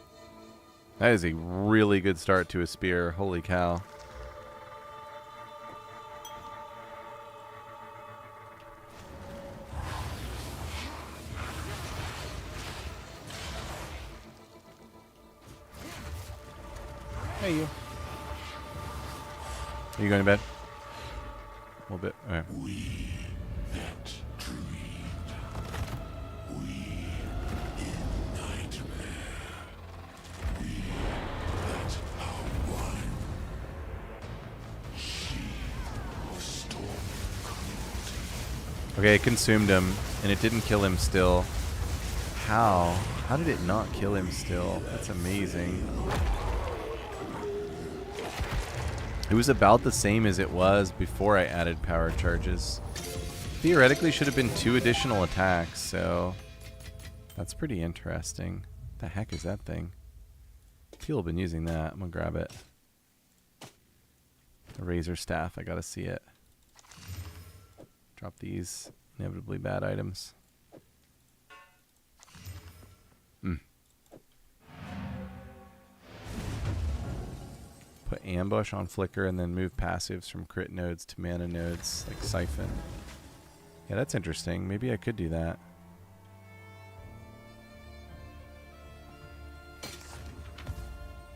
That is a really good start to a spear. Holy cow. Hey, you. Are you going to bed? A little bit. Okay. We that dreamed. We in nightmare. We that are one. She of storm cruelty. Okay, it consumed him, and it didn't kill him still. How? How did it not kill him still? That's amazing. It was about the same as it was before I added power charges. Theoretically should have been 2 additional attacks, so that's pretty interesting. The heck is that thing? People have been using that. I'm gonna grab it. The razor staff, I gotta see it. Drop these inevitably bad items. Put ambush on flicker and then move passives from crit nodes to mana nodes, like siphon. Yeah, that's interesting. Maybe I could do that.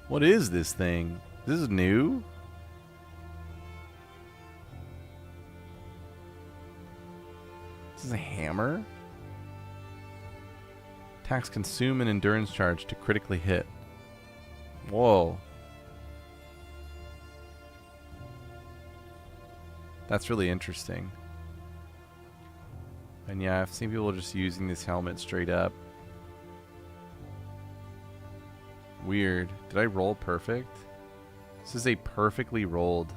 What is this thing? This is new? This is a hammer? Attacks consume an endurance charge to critically hit. Whoa. That's really interesting. And yeah, I've seen people just using this helmet straight up. Weird. Did I roll perfect? This is a perfectly rolled...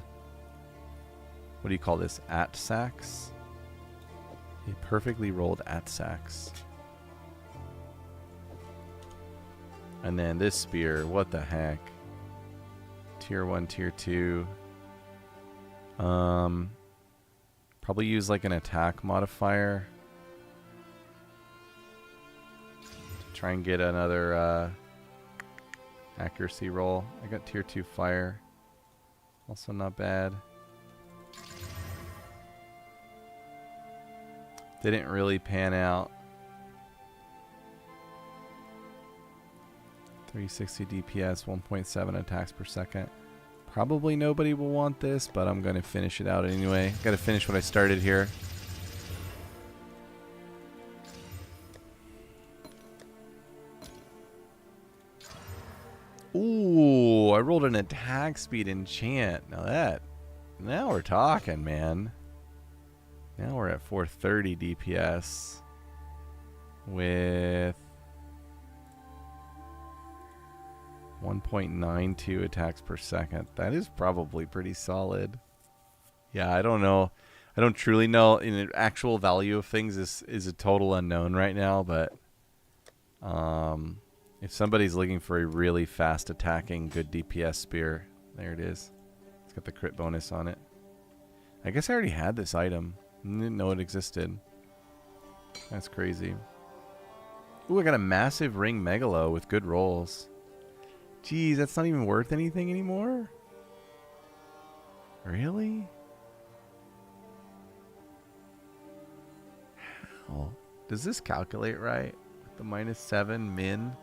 What do you call this? At-sax? A perfectly rolled at-sax. And then this spear, what the heck? Tier 1, Tier 2. Probably use like an attack modifier to try and get another accuracy roll. I got tier 2 fire. Also not bad. Didn't really pan out. 360 DPS, 1.7 attacks per second. Probably nobody will want this, but I'm going to finish it out anyway. Got to finish what I started here. Ooh, I rolled an attack speed enchant. Now we're talking, man. Now we're at 430 DPS with 1.92 attacks per second. That is probably pretty solid. Yeah, I don't know. I don't truly know. In the actual value of things is a total unknown right now, but if somebody's looking for a really fast attacking good DPS spear, there it is. It's got the crit bonus on it. I guess I already had this item. I didn't know it existed. That's crazy. Ooh, I got a massive ring megalo with good rolls. Geez, that's not even worth anything anymore? Really? How? Does this calculate right? With the -7 min?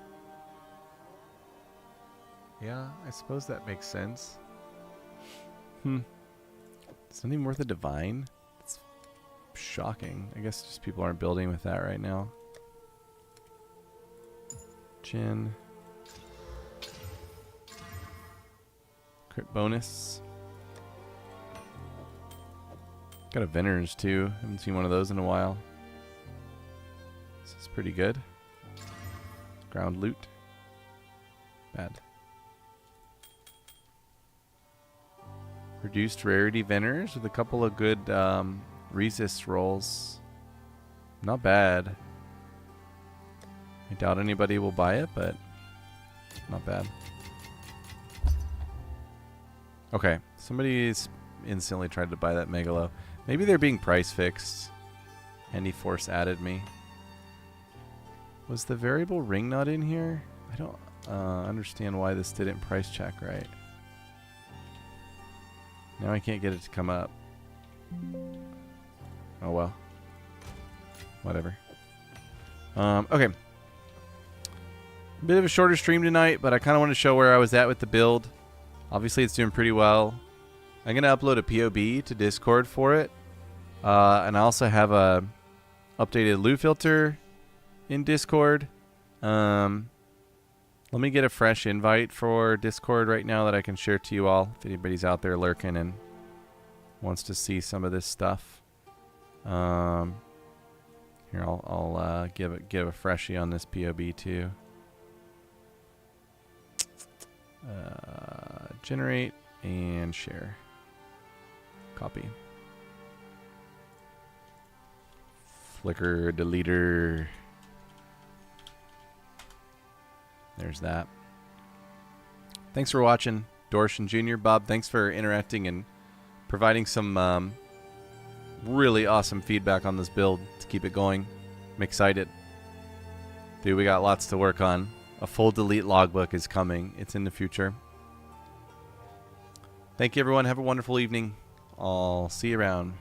Yeah, I suppose that makes sense. It's not even worth a divine? It's shocking. I guess just people aren't building with that right now. Chin. Crit bonus. Got a Vener's too. Haven't seen one of those in a while. This is pretty good. Ground loot. Bad. Reduced rarity Venerers with a couple of good resist rolls. Not bad. I doubt anybody will buy it, but not bad. Okay, somebody's instantly tried to buy that Megalo. Maybe they're being price fixed. Handy Force added me. Was the variable ring not in here? I don't understand why this didn't price check right. Now I can't get it to come up. Oh well. Whatever. Okay. Bit of a shorter stream tonight, but I kind of want to show where I was at with the build. Obviously, it's doing pretty well. I'm going to upload a POB to Discord for it. And I also have a updated loot filter in Discord. Let me get a fresh invite for Discord right now that I can share to you all. If anybody's out there lurking and wants to see some of this stuff. Here, I'll give a freshie on this POB too. Generate and share. Copy. Flickr deleter. There's that. Thanks for watching, Dorshan Jr. Bob, thanks for interacting and providing some really awesome feedback on this build to keep it going. I'm excited. Dude, we got lots to work on. A full delete logbook is coming. It's in the future. Thank you, everyone. Have a wonderful evening. I'll see you around.